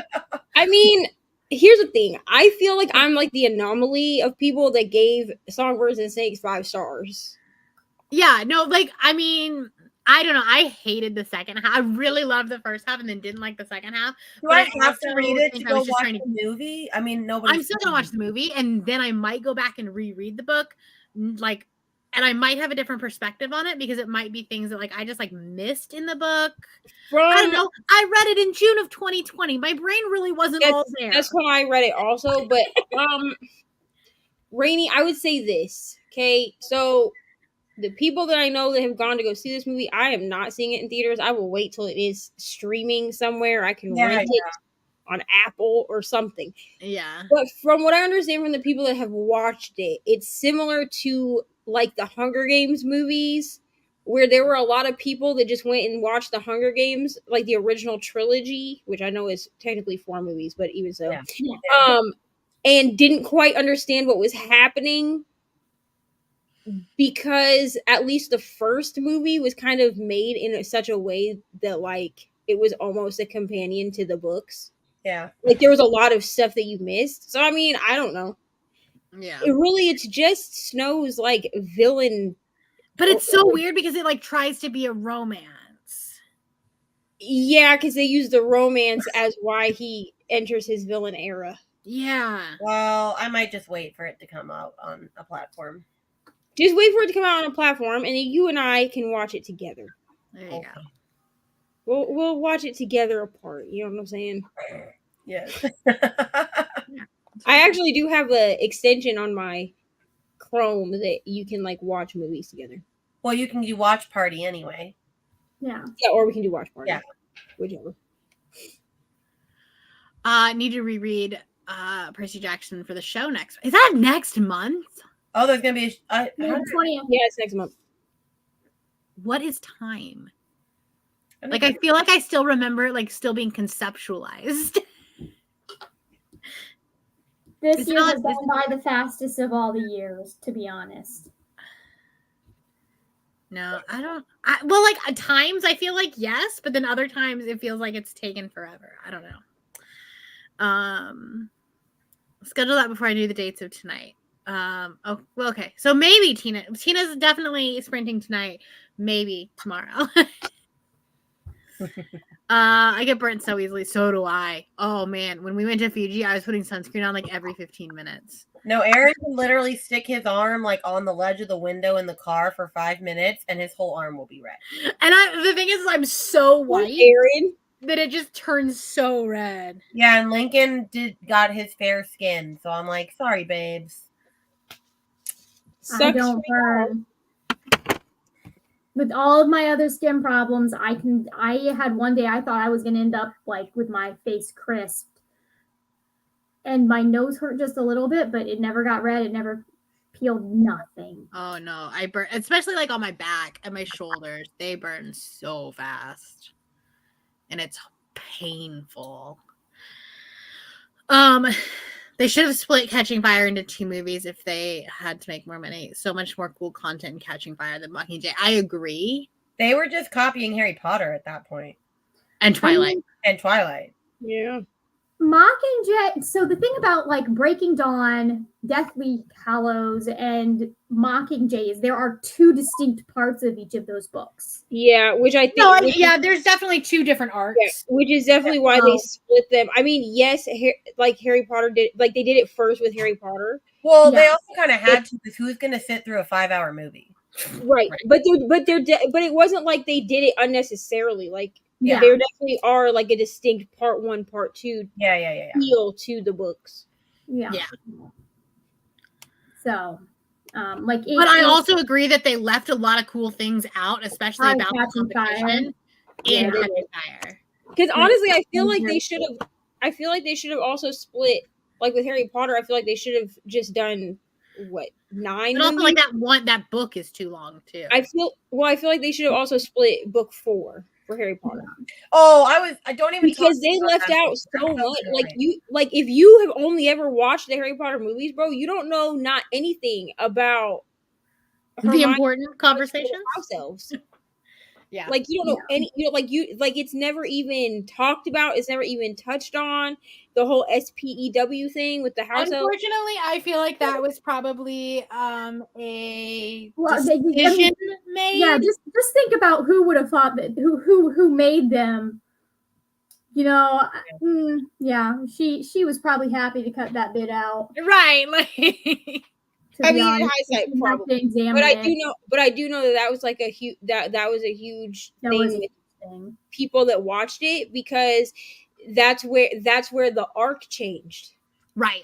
I mean, here's the thing. I feel like I'm like the anomaly of people that gave Songbirds and Snakes 5 stars. Yeah, no, like, I mean, I don't know. I hated the second half. I really loved the first half and then didn't like the second half. Do I have to read it to go watch the movie? I mean, I'm still gonna watch the movie, and then I might go back and reread the book, like, and I might have a different perspective on it because it might be things that like I just like missed in the book. I don't know. I read it in June of 2020. My brain really wasn't all there. That's when I read it also, but Rainy, I would say this. Okay, so the people that I know that have gone to go see this movie, I am not seeing it in theaters. I will wait till it is streaming somewhere. I can rent it on Apple or something. Yeah. But from what I understand from the people that have watched it, it's similar to like the Hunger Games movies, where there were a lot of people that just went and watched the Hunger Games, like the original trilogy, which I know is technically 4 movies, but even so, and didn't quite understand what was happening. Because at least the first movie was kind of made in such a way that like it was almost a companion to the books. Yeah. Like there was a lot of stuff that you missed. So I mean, I don't know. Yeah. It's just Snow's like villain. But it's so weird because it like tries to be a romance. Yeah, because they use the romance as why he enters his villain era. Yeah. Well, I might just wait for it to come out on a platform. Just wait for it to come out on a platform, and then you and I can watch it together. There you go. We'll watch it together apart. You know what I'm saying? Yes. I actually do have an extension on my Chrome that you can like watch movies together. Well, you can do Watch Party anyway. Yeah, or we can do Watch Party. Yeah. Whichever. Need to reread Percy Jackson for the show next. Is that next month? Oh, there's gonna be the 20th. Yeah, it's next month. What is time? Like, I feel like I still remember it, like, still being conceptualized. This It's year not- has gone by the fastest of all the years, to be honest. No, I don't. Well, like at times I feel like yes, but then other times it feels like it's taken forever. I don't know. Schedule that before I do the dates of tonight. Oh, well, okay. So maybe Tina's definitely sprinting tonight. Maybe tomorrow. I get burnt so easily. So do I. Oh man, when we went to Fiji, I was putting sunscreen on like every 15 minutes. No, Aaron can literally stick his arm like on the ledge of the window in the car for 5 minutes, and his whole arm will be red. And the thing is, I'm so white Aaron. that it just turns so red. Yeah, and Lincoln got his fair skin, so I'm like, sorry, babes. I Sucks don't for y'all. burn. With all of my other skin problems, I had one day I thought I was gonna end up like with my face crisped. And my nose hurt just a little bit, but it never got red. It never peeled, nothing. Oh no, I burn, especially like on my back and my shoulders. They burn so fast, and it's painful. They should have split Catching Fire into 2 movies if they had to make more money. So much more cool content in Catching Fire than Mockingjay. I agree. They were just copying Harry Potter at that point. And Twilight. I mean, And Twilight. Yeah. Mockingjay. So the thing about like Breaking Dawn, Deathly Hallows, and Mockingjay is there are 2 distinct parts of each of those books. Yeah, which I think No, which yeah, there's definitely 2 different arcs. Yeah, which is definitely why they split them. I mean, yes, like Harry Potter did, like they did it first with Harry Potter, Well, they Yeah. also kind of had to, because who's going to sit through a 5-hour movie? right? Right. But it wasn't like they did it unnecessarily. Like Yeah. there definitely are like a distinct part 1, part 2 Yeah. feel to the books. Yeah. Yeah. So, like, But I also agree that they left a lot of cool things out, especially On about the Catching Fire. competition Yeah, in they Catching Fire. Because honestly, I feel and like Harry they should have. I feel like they should have also split. Like with Harry Potter, I feel like they should have just done what 9 But also, movies? like that book is too long too. I feel like they should have also split book 4 for Harry Potter. Oh, I don't even Because talk they about left that. out so That's much. annoying. If you have only ever watched the Harry Potter movies, bro, you don't know not anything about the Hermione important conversations. house elves. Yeah. Like you don't know any. It's never even talked about. It's never even touched on. The whole SPEW thing with the house elves. Unfortunately, I feel like that was probably a Well, decision made. Yeah, just think about who would have thought that who made them. You know, yeah, she was probably happy to cut that bit out. Right. Like I mean, in hindsight, probably. But I do know that was like a huge that was a huge thing with people that watched it, because that's where the arc changed. Right.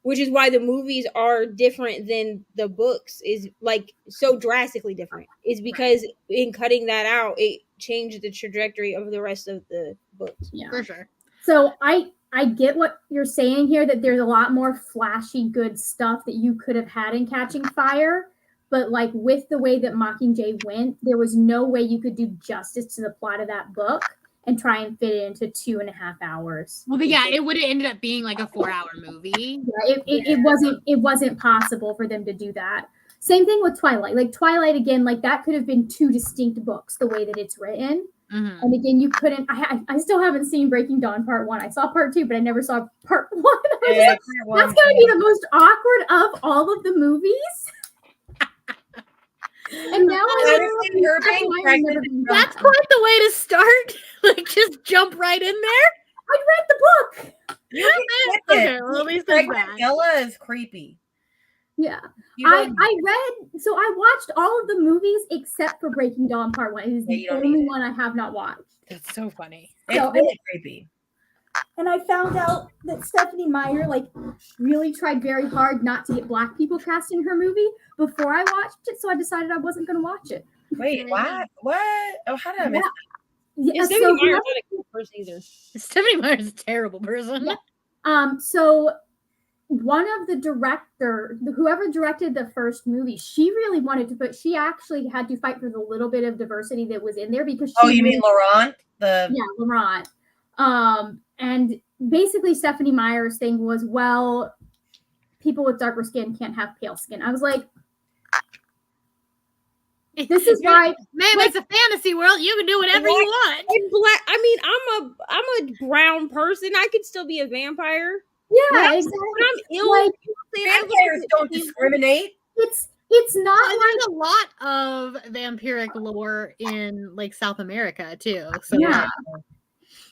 Which is why the movies are different than the books, is like so drastically different. Is because in cutting that out, it changed the trajectory of the rest of the books. Yeah, For sure. So I get what you're saying here, that there's a lot more flashy good stuff that you could have had in Catching Fire, but like with the way that Mockingjay went, there was no way you could do justice to the plot of that book and try and fit it into 2.5 hours. Well, yeah, it would have ended up being like a 4-hour movie. Yeah, it wasn't possible for them to do that. Same thing with Twilight. Like Twilight again, like that could have been 2 distinct books the way that it's written. Mm-hmm. And again, you couldn't. I still haven't seen Breaking Dawn Part 1. I saw Part 2, but I never saw Part 1. Yeah, That's gonna be the most awkward of all of the movies. And now Honestly, her being pregnant is That's quite the way to start. Like, just jump right in there. I read the book. You can skip it. Okay, well, at least there's Pregnant that. Bella is creepy. Yeah. You I don't- read, so I watched all of the movies except for Breaking Dawn Part 1. It is Yeah, the you don't only need it. one I have not watched. That's so funny. It's So, really creepy. And I found out that Stephenie Meyer like really tried very hard not to get Black people cast in her movie before I watched it, so I decided I wasn't going to watch it. Wait, what? What? Oh, how did I miss? Yeah, And so Stephenie Meyer's not a good person either. Stephenie Meyer's a terrible person. Yeah. So one of the whoever directed the first movie, she really wanted to put. She actually had to fight for the little bit of diversity that was in there because. Oh, you mean Laurent? Yeah, Laurent. And basically Stephenie Meyer's thing was, well, people with darker skin can't have pale skin. I was like, this is why, man, like- it's a fantasy world. You can do whatever you want. And black. I mean, I'm a brown person. I could still be a vampire. yeah, When exactly. I'm ill, Like, you know what I'm saying? I look Vampires at don't people- discriminate. It's not Well, like there's a lot of vampiric lore in like South America too. So Yeah.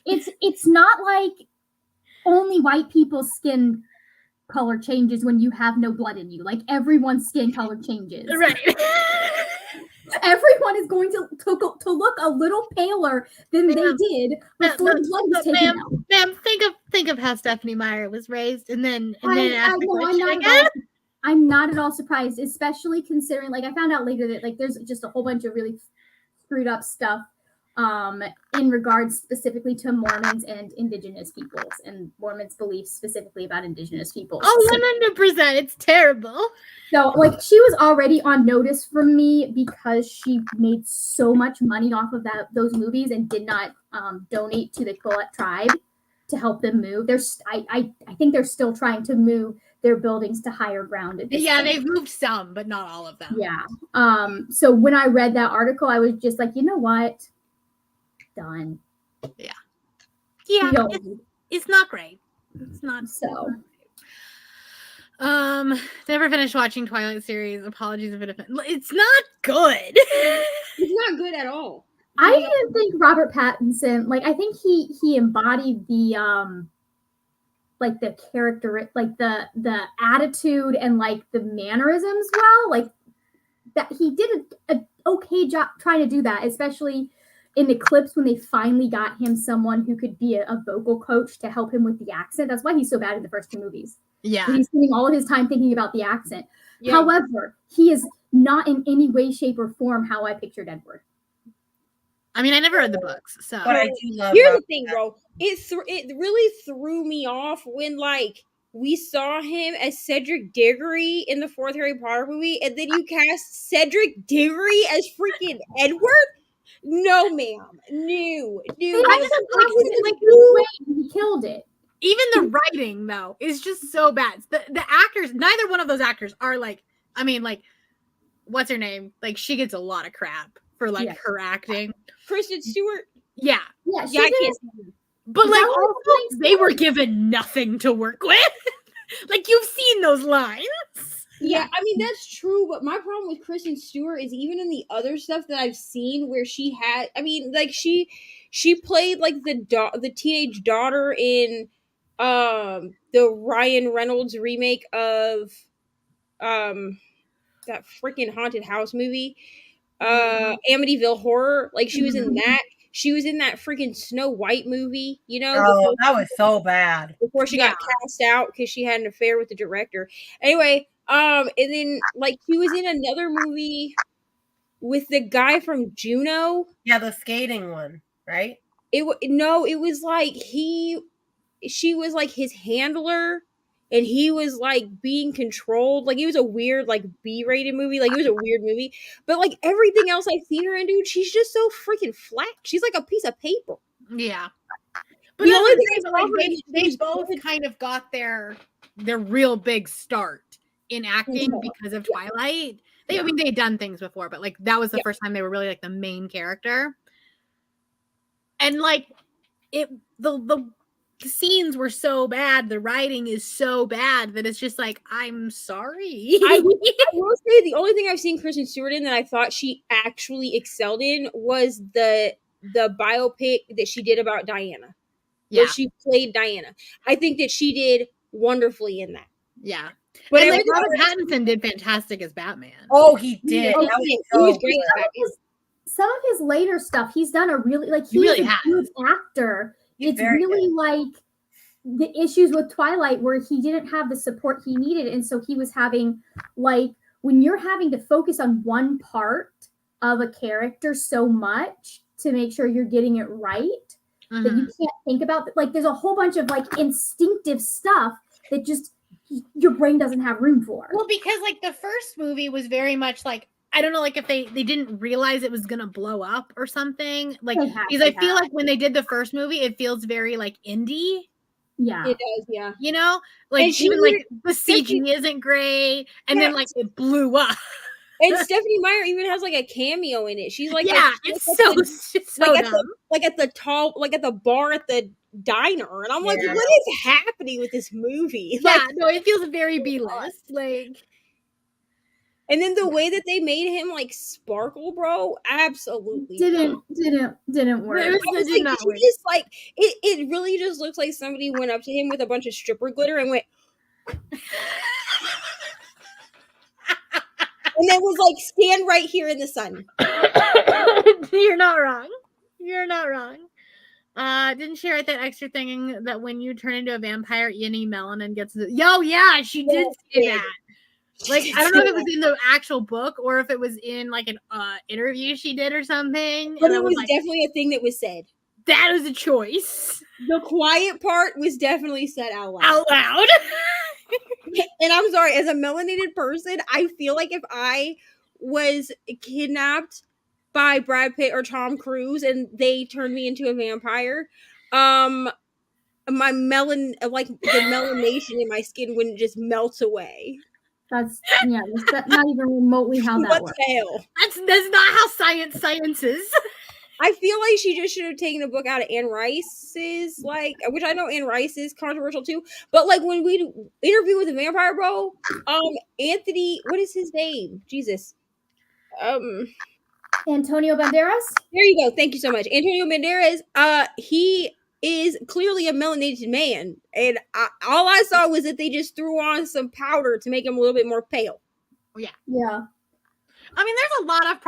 it's not like only white people's skin color changes when you have no blood in you. Like everyone's skin color changes. right. Everyone is going to look a little paler than they Ma'am, did before no, blood was no, taken ma'am. out. Ma'am, think of how Stephanie Meyer was raised, and then I ask the know, question. I'm not at all surprised, especially considering, like, I found out later that, like, there's just a whole bunch of really screwed up stuff in regards specifically to Mormons and indigenous peoples, and Mormons' beliefs specifically about indigenous peoples. Oh, 100%. It's terrible. So, like, she was already on notice from me because she made so much money off of those movies and did not donate to the Quillette tribe to help them move. I think they're still trying to move their buildings to higher ground at this Yeah, point. they've moved some, but not all of them. Yeah. So when I read that article, I was just like, you know what? Done. Yeah, We don't it's, need- it's not great. It's not So never finished watching Twilight series. Apologies if it's not good. It's not good at all. I didn't think Robert Pattinson, like, I think he embodied the like the character, like the attitude and like the mannerisms well, like that he did a okay job trying to do that, especially in the clips when they finally got him someone who could be a vocal coach to help him with the accent. That's why he's so bad in the first two movies. Yeah. He's spending all of his time thinking about the accent. Yeah. However, he is not in any way, shape, or form how I pictured Edward. I mean, I never read the books, so But I do love Here's the Robert thing, Pattinson. bro. It really threw me off when like we saw him as Cedric Diggory in the fourth Harry Potter movie, and then you cast Cedric Diggory as freaking Edward. No, ma'am. No. They No. also casted like Bruce Wayne. He killed it. even the writing though is just so bad. The actors, neither one of those actors are like, I mean, like, what's her name? Like, she gets a lot of crap for like Yes. her acting. Kristen Stewart. Yeah, Yeah, she Yeah, I did. can't stand her. but Is like that what also, it's they were given nothing to work with. Like, you've seen those lines. Yeah, I mean that's true, but my problem with Kristen Stewart is even in the other stuff that I've seen where she had, I mean, like she played like the teenage daughter in the Ryan Reynolds remake of that freaking haunted house movie, Amityville Horror. Like she was in that. She was in that freaking Snow White movie, you know. Oh, that was so bad. Before she got cast out because she had an affair with the director. Anyway, and then like she was in another movie with the guy from Juno. Yeah, the skating one, right? It was like she was like his handler, and he was like being controlled. Like it was a weird like B-rated movie. Like it was a weird movie. But like everything else I've seen her in, dude, she's just so freaking flat. She's like a piece of paper. Yeah. But The that's only the thing thing, that's like, wrong they with she's both good. kind of got their real big start in acting Yeah. because of Twilight. I mean, they had done things before, but like that was the first time they were really like the main character. And like the scenes were so bad, the writing is so bad that it's just like, I'm sorry. I will say the only thing I've seen Kristen Stewart in that I thought she actually excelled in was the biopic that she did about Diana. Yeah, Where she played Diana. I think that she did wonderfully in that. yeah. But And like everything Robert else- Pattinson did fantastic as Batman. Oh, he did. Oh, That was he so was great. good. Some of his later stuff, he's done a really like He he's really a has. good actor. He's It's very really like the issues with Twilight where he didn't have the support he needed, and so he was having like when you're having to focus on one part of a character so much to make sure you're getting it right that Mhm. you can't think about, like, there's a whole bunch of like instinctive stuff that just your brain doesn't have room for. Well, because like the first movie was very much like, I don't know, like if they didn't realize it was gonna blow up or something. Like They had because I to feel have. like when they did the first movie, it feels very like indie. Yeah. It does, yeah. You know, like And she even like even- the CG isn't great, and then like Yes. it blew up. And Stephanie Meyer even has like a cameo in it. She's like, yeah, it's it's so like dumb. at the bar at the diner, and I'm like, Yeah. what is happening with this movie? Yeah, Like, no, it feels very B-list. Like, and then the way that they made him like sparkle, bro, absolutely Didn't work. it I was did like, not did work. you just like it really just looks like somebody went up to him with a bunch of stripper glitter and went and then was like, stand right here in the sun. You're not wrong. You're not wrong. Didn't she write that extra thing that when you turn into a vampire, any melanin gets yeah, she did say that. Like, I don't know if it was in the actual book or if it was in like an interview she did or something. But and I it was like, definitely a thing that was said. that was a choice. The quiet part was definitely said out loud. Out loud. And I'm sorry, as a melanated person, I feel like if I was kidnapped by Brad Pitt or Tom Cruise and they turned me into a vampire, my like the melanation in my skin wouldn't just melt away. That's not even remotely how that What works. the hell? That's not how science is. I feel like she just should have taken a book out of Anne Rice's, like, which I know Anne Rice is controversial too, but like when we do Interview with a Vampire, bro, Anthony, what is his name? Jesus. Antonio Banderas? There you go. Thank you so much. Antonio Banderas, he is clearly a melanated man, and all I saw was that they just threw on some powder to make him a little bit more pale. Yeah. I mean, there's a lot of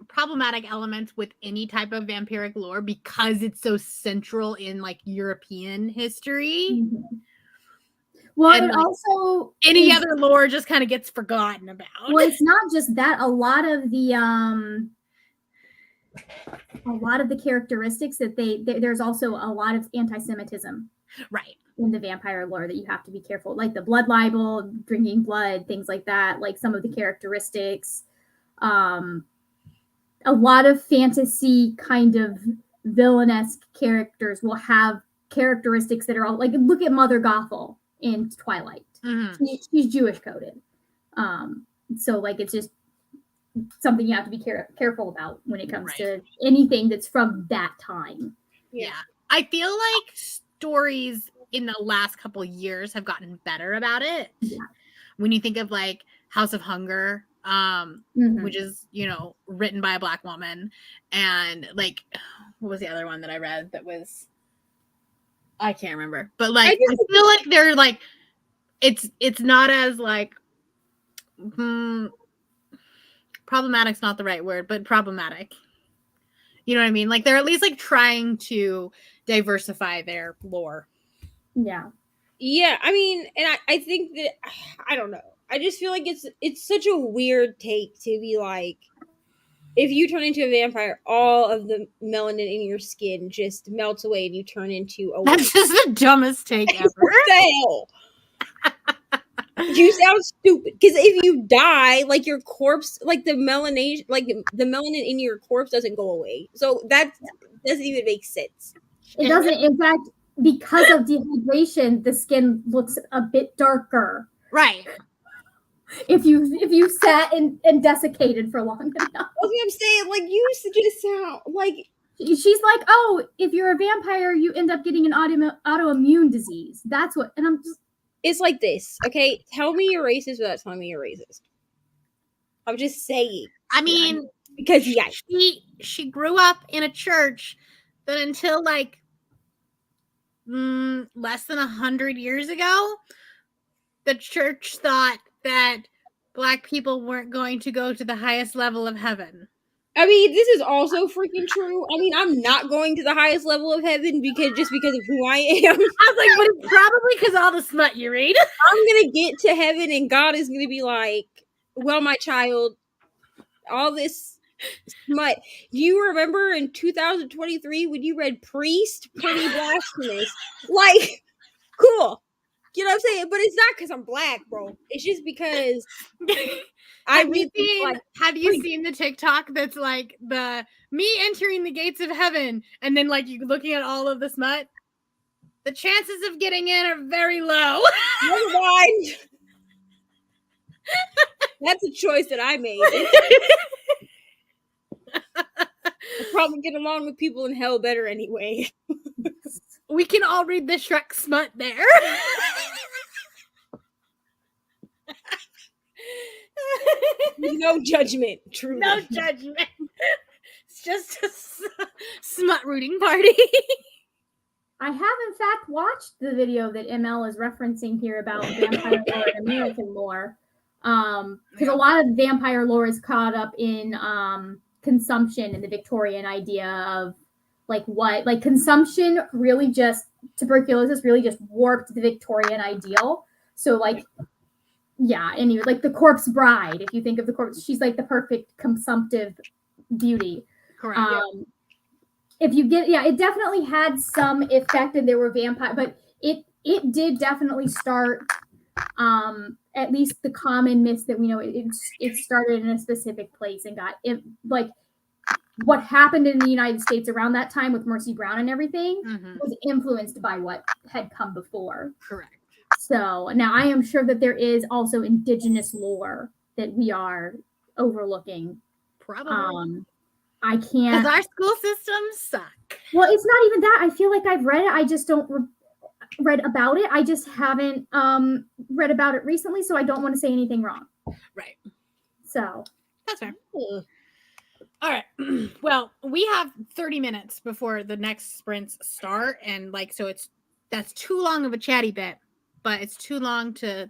problematic elements with any type of vampiric lore because it's so central in like European history. Mhm. Well, And, it like, also Any is- other lore just kind of gets forgotten about. Well, it's not just that. A lot of the characteristics that there's also a lot of anti-Semitism Right. in the vampire lore that you have to be careful, like the blood libel, drinking blood, things like that. Like some of the characteristics, a lot of fantasy kind of villainesque characters will have characteristics that are all like, look at Mother Gothel in Twilight. Mhm. She's Jewish coded. So like it's just something you have to be careful about when it comes Right. to anything that's from that time. Yeah. I feel like stories in the last couple years have gotten better about it. Yeah. When you think of like House of Hunger, Mhm. which is, written by a Black woman, and like, what was the other one that I read that was, I can't remember, but like, I feel like they're like, it's not as like, problematic's not the right word, but problematic. You know what I mean? Like they're at least like trying to diversify their lore. Yeah. Yeah, I mean, and I think that, I don't know. I just feel like it's such a weird take to be like, if you turn into a vampire, all of the melanin in your skin just melts away and you turn into a That's just the dumbest take ever. What the hell? You sound stupid. Because if you die, like your corpse, like the melanation, like the melanin in your corpse doesn't go away. So that doesn't even make sense. It doesn't. In fact, because of dehydration, the skin looks a bit darker. Right. If you sat and desiccated for long enough. That's what I'm saying. Like, you just sound like, She's like, oh, if you're a vampire, you end up getting an autoimmune disease. That's what. And I'm just. it's like this. Okay, tell me you're racist without telling me you're racist. I'm just saying. I mean, Because yeah, she grew up in a church that until like less than 100 years ago, the church thought that Black people weren't going to go to the highest level of heaven. I mean, this is also freaking true. I mean, I'm not going to the highest level of heaven because of who I am. I was like, but it's probably because all the smut you read. I'm gonna get to heaven and God is gonna be like, well, my child, all this smut. Do you remember in 2023 when you read Priest? Pretty blasphemous. Like, cool. You know what I'm saying? But it's not because I'm Black, bro. It's just because I read Have you seen the TikTok that's like the me entering the gates of heaven and then like you looking at all of the smut? The chances of getting in are very low. Never mind. That's a choice that I made. I'll probably get along with people in hell better anyway. We can all read the Shrek smut there. No judgment, truly. No judgment. It's just a smut rooting party. I have in fact watched the video that ML is referencing here about vampire lore and American lore. Because a lot of vampire lore is caught up in consumption and the Victorian idea of consumption really just tuberculosis really just warped the Victorian ideal. So anyway, like the corpse bride, if you think of the corpse, she's like the perfect consumptive beauty. Correct. If you get, it definitely had some effect, and there were vampire, but it did definitely start. At least the common myths that we know, it started in a specific place and got it. Like what happened in the United States around that time with Mercy Brown and everything was influenced by what had come before. Correct. So now I am sure that there is also indigenous lore that we are overlooking. Probably. I can't. Because our school systems suck. Well, it's not even that. I feel like I've read it. I just don't read about it. I just haven't read about it recently, so I don't want to say anything wrong. Right. So that's fair. All right. Well, we have 30 minutes before the next sprints start, and that's too long of a chatty bit, but it's too long to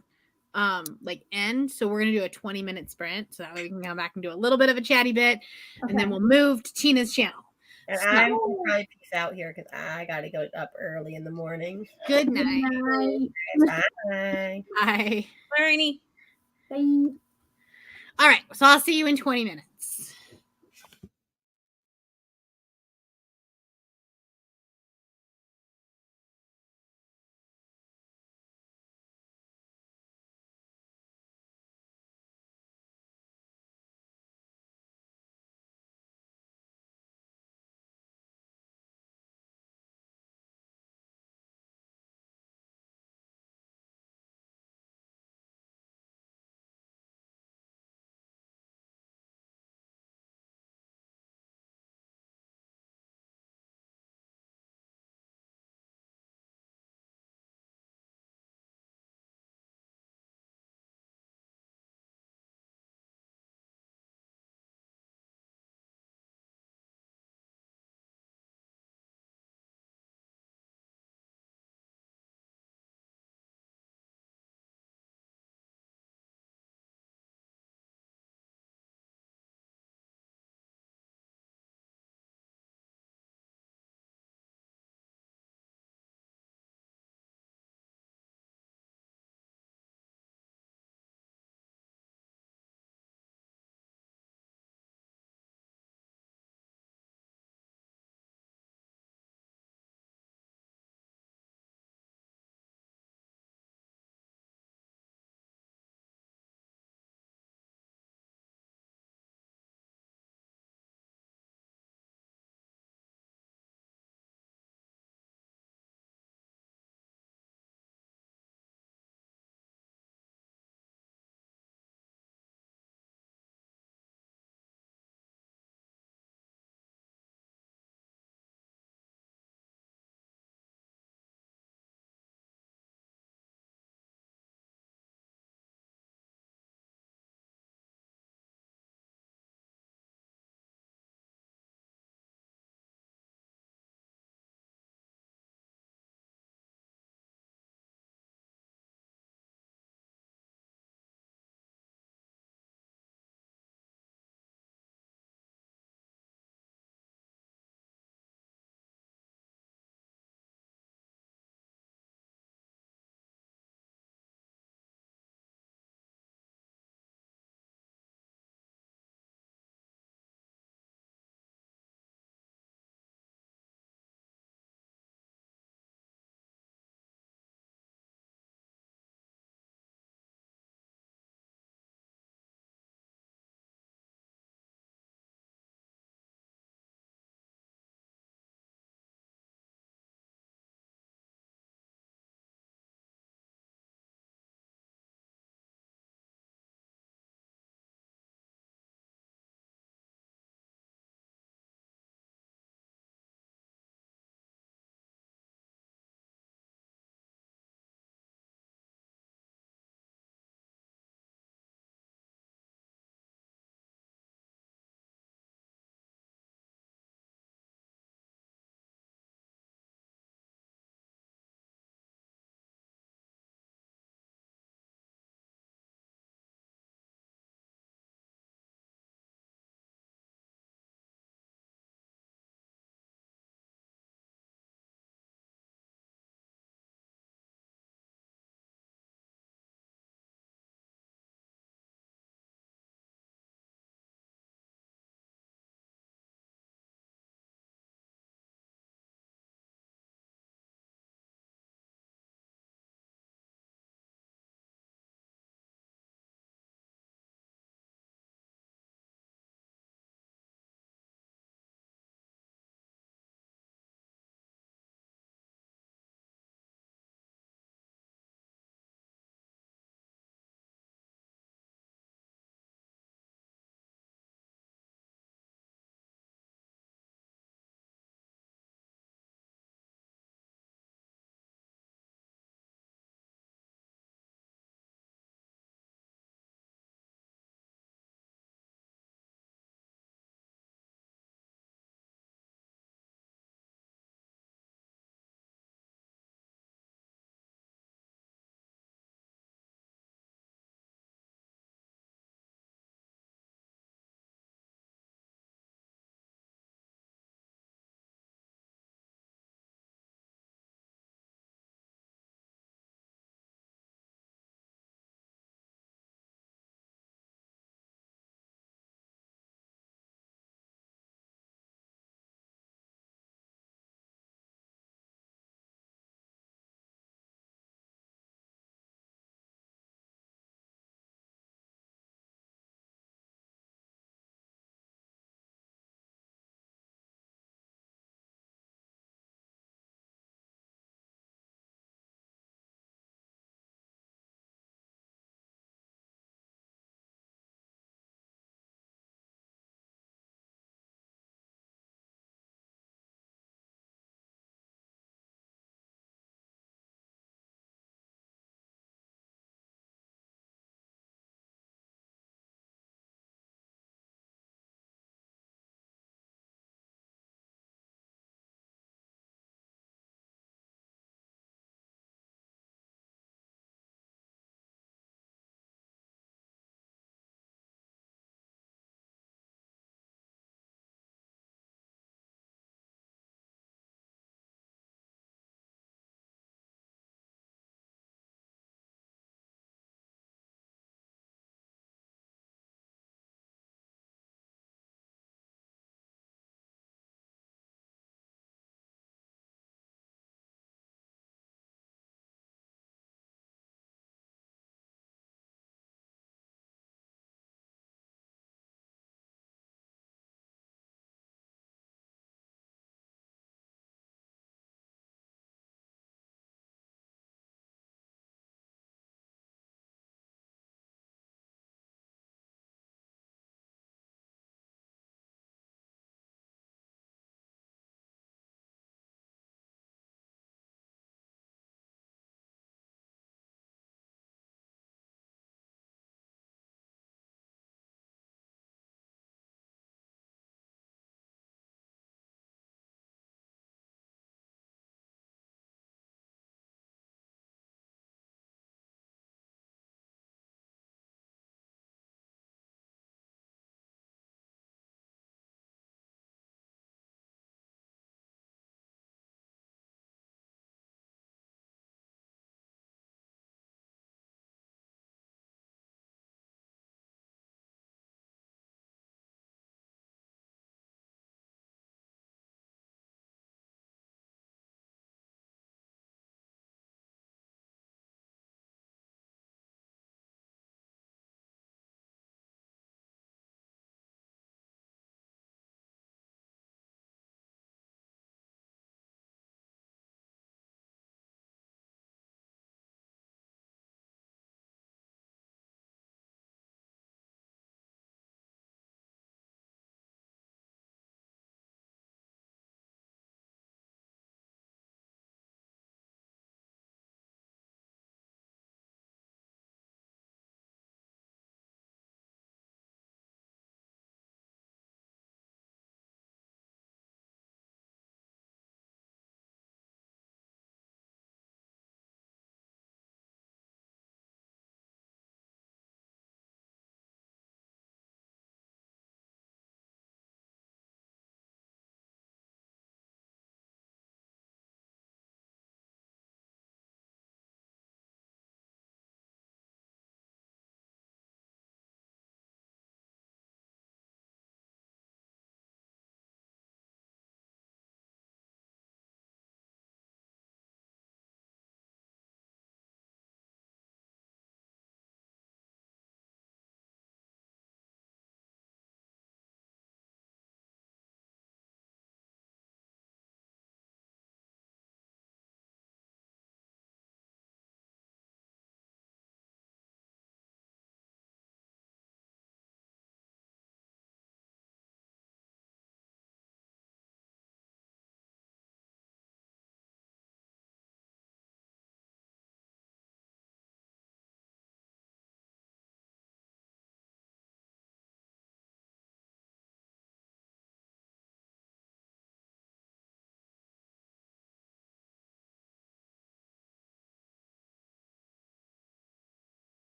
end. So we're gonna do a 20-minute sprint, so that way we can come back and do a little bit of a chatty bit, and then we'll move to Tina's channel. And I will probably peace out here because I gotta go up early in the morning. Good night. Bye. Bye. Bye, Rainy. Bye. All right. So I'll see you in 20 minutes.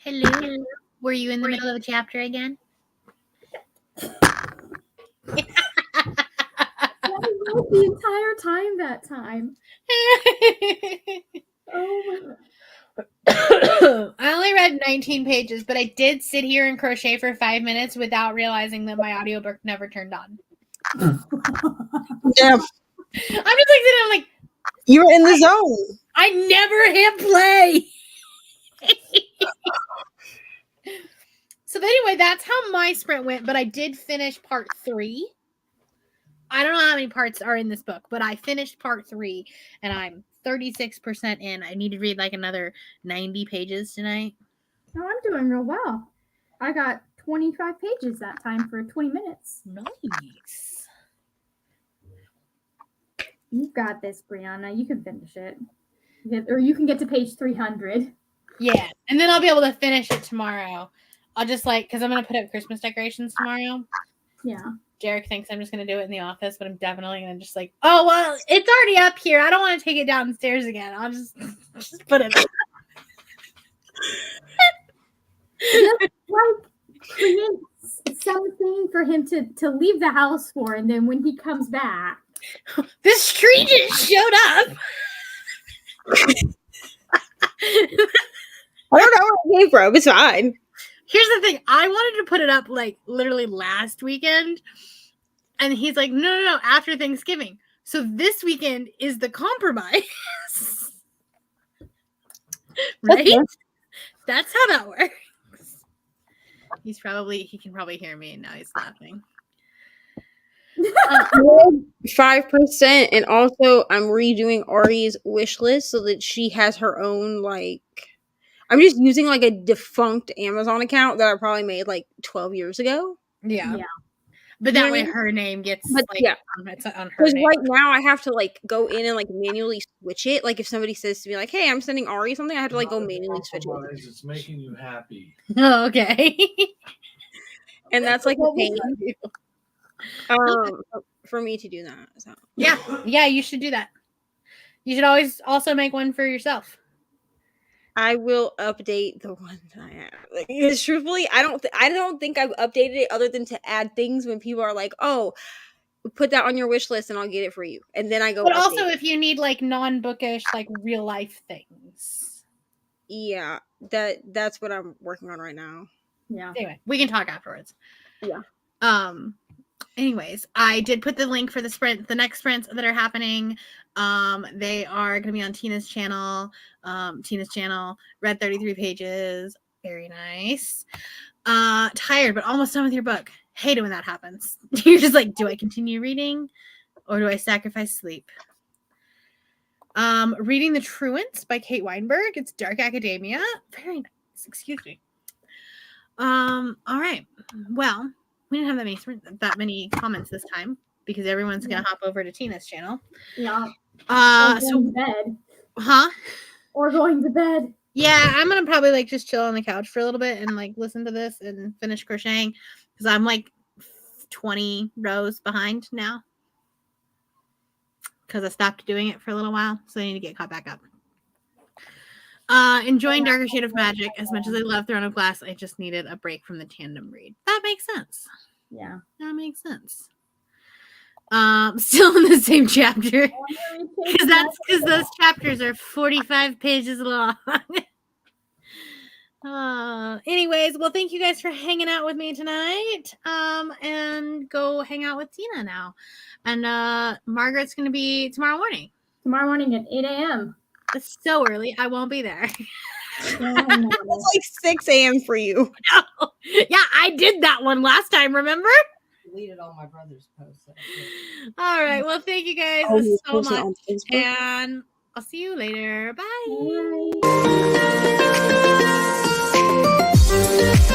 Hello. Were you in the middle of a chapter again? I wrote the entire time that time. Oh my God. I only read 19 pages, but I did sit here and crochet for 5 minutes without realizing that my audiobook never turned on. Yeah, I'm just like sitting, I'm like, you were in the zone. I never hit play. So anyway, that's how my sprint went, but I did finish part 3. I don't know how many parts are in this book, but I finished part 3 and I'm 36% in. I need to read like another 90 pages tonight. Oh, I'm doing real well. I got 25 pages that time for 20 minutes. Nice. You've got this, Brianna. You can finish it. Or you can get to page 300. Yeah. And then I'll be able to finish it tomorrow. I'll just because I'm going to put up Christmas decorations tomorrow. Yeah. Derek thinks I'm just going to do it in the office, but I'm definitely going to just oh, well, it's already up here. I don't want to take it downstairs again. I'll just put it up. Just create something for him to leave the house for, and then when he comes back. This tree just showed up. I don't know where it came from. It's fine. Here's the thing. I wanted to put it up literally last weekend. And he's like, no, after Thanksgiving. So this weekend is the compromise. Right? Okay. That's how that works. He can probably hear me and now he's laughing. 5%, and also I'm redoing Ari's wish list so that she has her own I'm just using a defunct Amazon account that I probably made 12 years ago. Yeah. Yeah. But that way her name gets on her Because name. right now I have to go in and manually switch it. If somebody says to me hey, I'm sending Ari something, I have to go manually switch it. It's making you happy. Oh, okay. And that's a pain. For me to do that. So. Yeah, you should do that. You should always also make one for yourself. I will update the ones I have. Because truthfully, I don't think I've updated it other than to add things when people are oh, put that on your wish list and I'll get it for you. And then I go. But also, if you need non-bookish, real life things. Yeah, that's what I'm working on right now. Yeah. Anyway, we can talk afterwards. Yeah. Anyways, I did put the link for the next sprints that are happening. They are going to be on Tina's channel. Read 33 pages. Very nice. Tired, but almost done with your book. Hate it when that happens. You're just do I continue reading or do I sacrifice sleep? Reading The Truants by Kate Weinberg. It's dark academia. Very nice. Excuse me. All right. Well, we didn't have that many comments this time because everyone's gonna hop over to Tina's channel. Yeah. So to bed. Huh? Or going to bed. Yeah, I'm gonna probably just chill on the couch for a little bit and listen to this and finish crocheting because I'm 20 rows behind now because I stopped doing it for a little while, so I need to get caught back up. Enjoying Darker Shade of Magic as much as I love Throne of Glass. I just needed a break from the tandem read. That makes sense. Yeah. That makes sense. Still in the same chapter because those chapters are 45 pages long. Anyways, well, thank you guys for hanging out with me tonight. And go hang out with Tina now. And Margaret's gonna be tomorrow morning. Tomorrow morning at 8 a.m. It's so early. I won't be there. It's 6 a.m. for you. No. Yeah, I did that one last time, remember? Deleted all my brother's posts. All right. Well, thank you guys so much. And I'll see you later. Bye. Bye.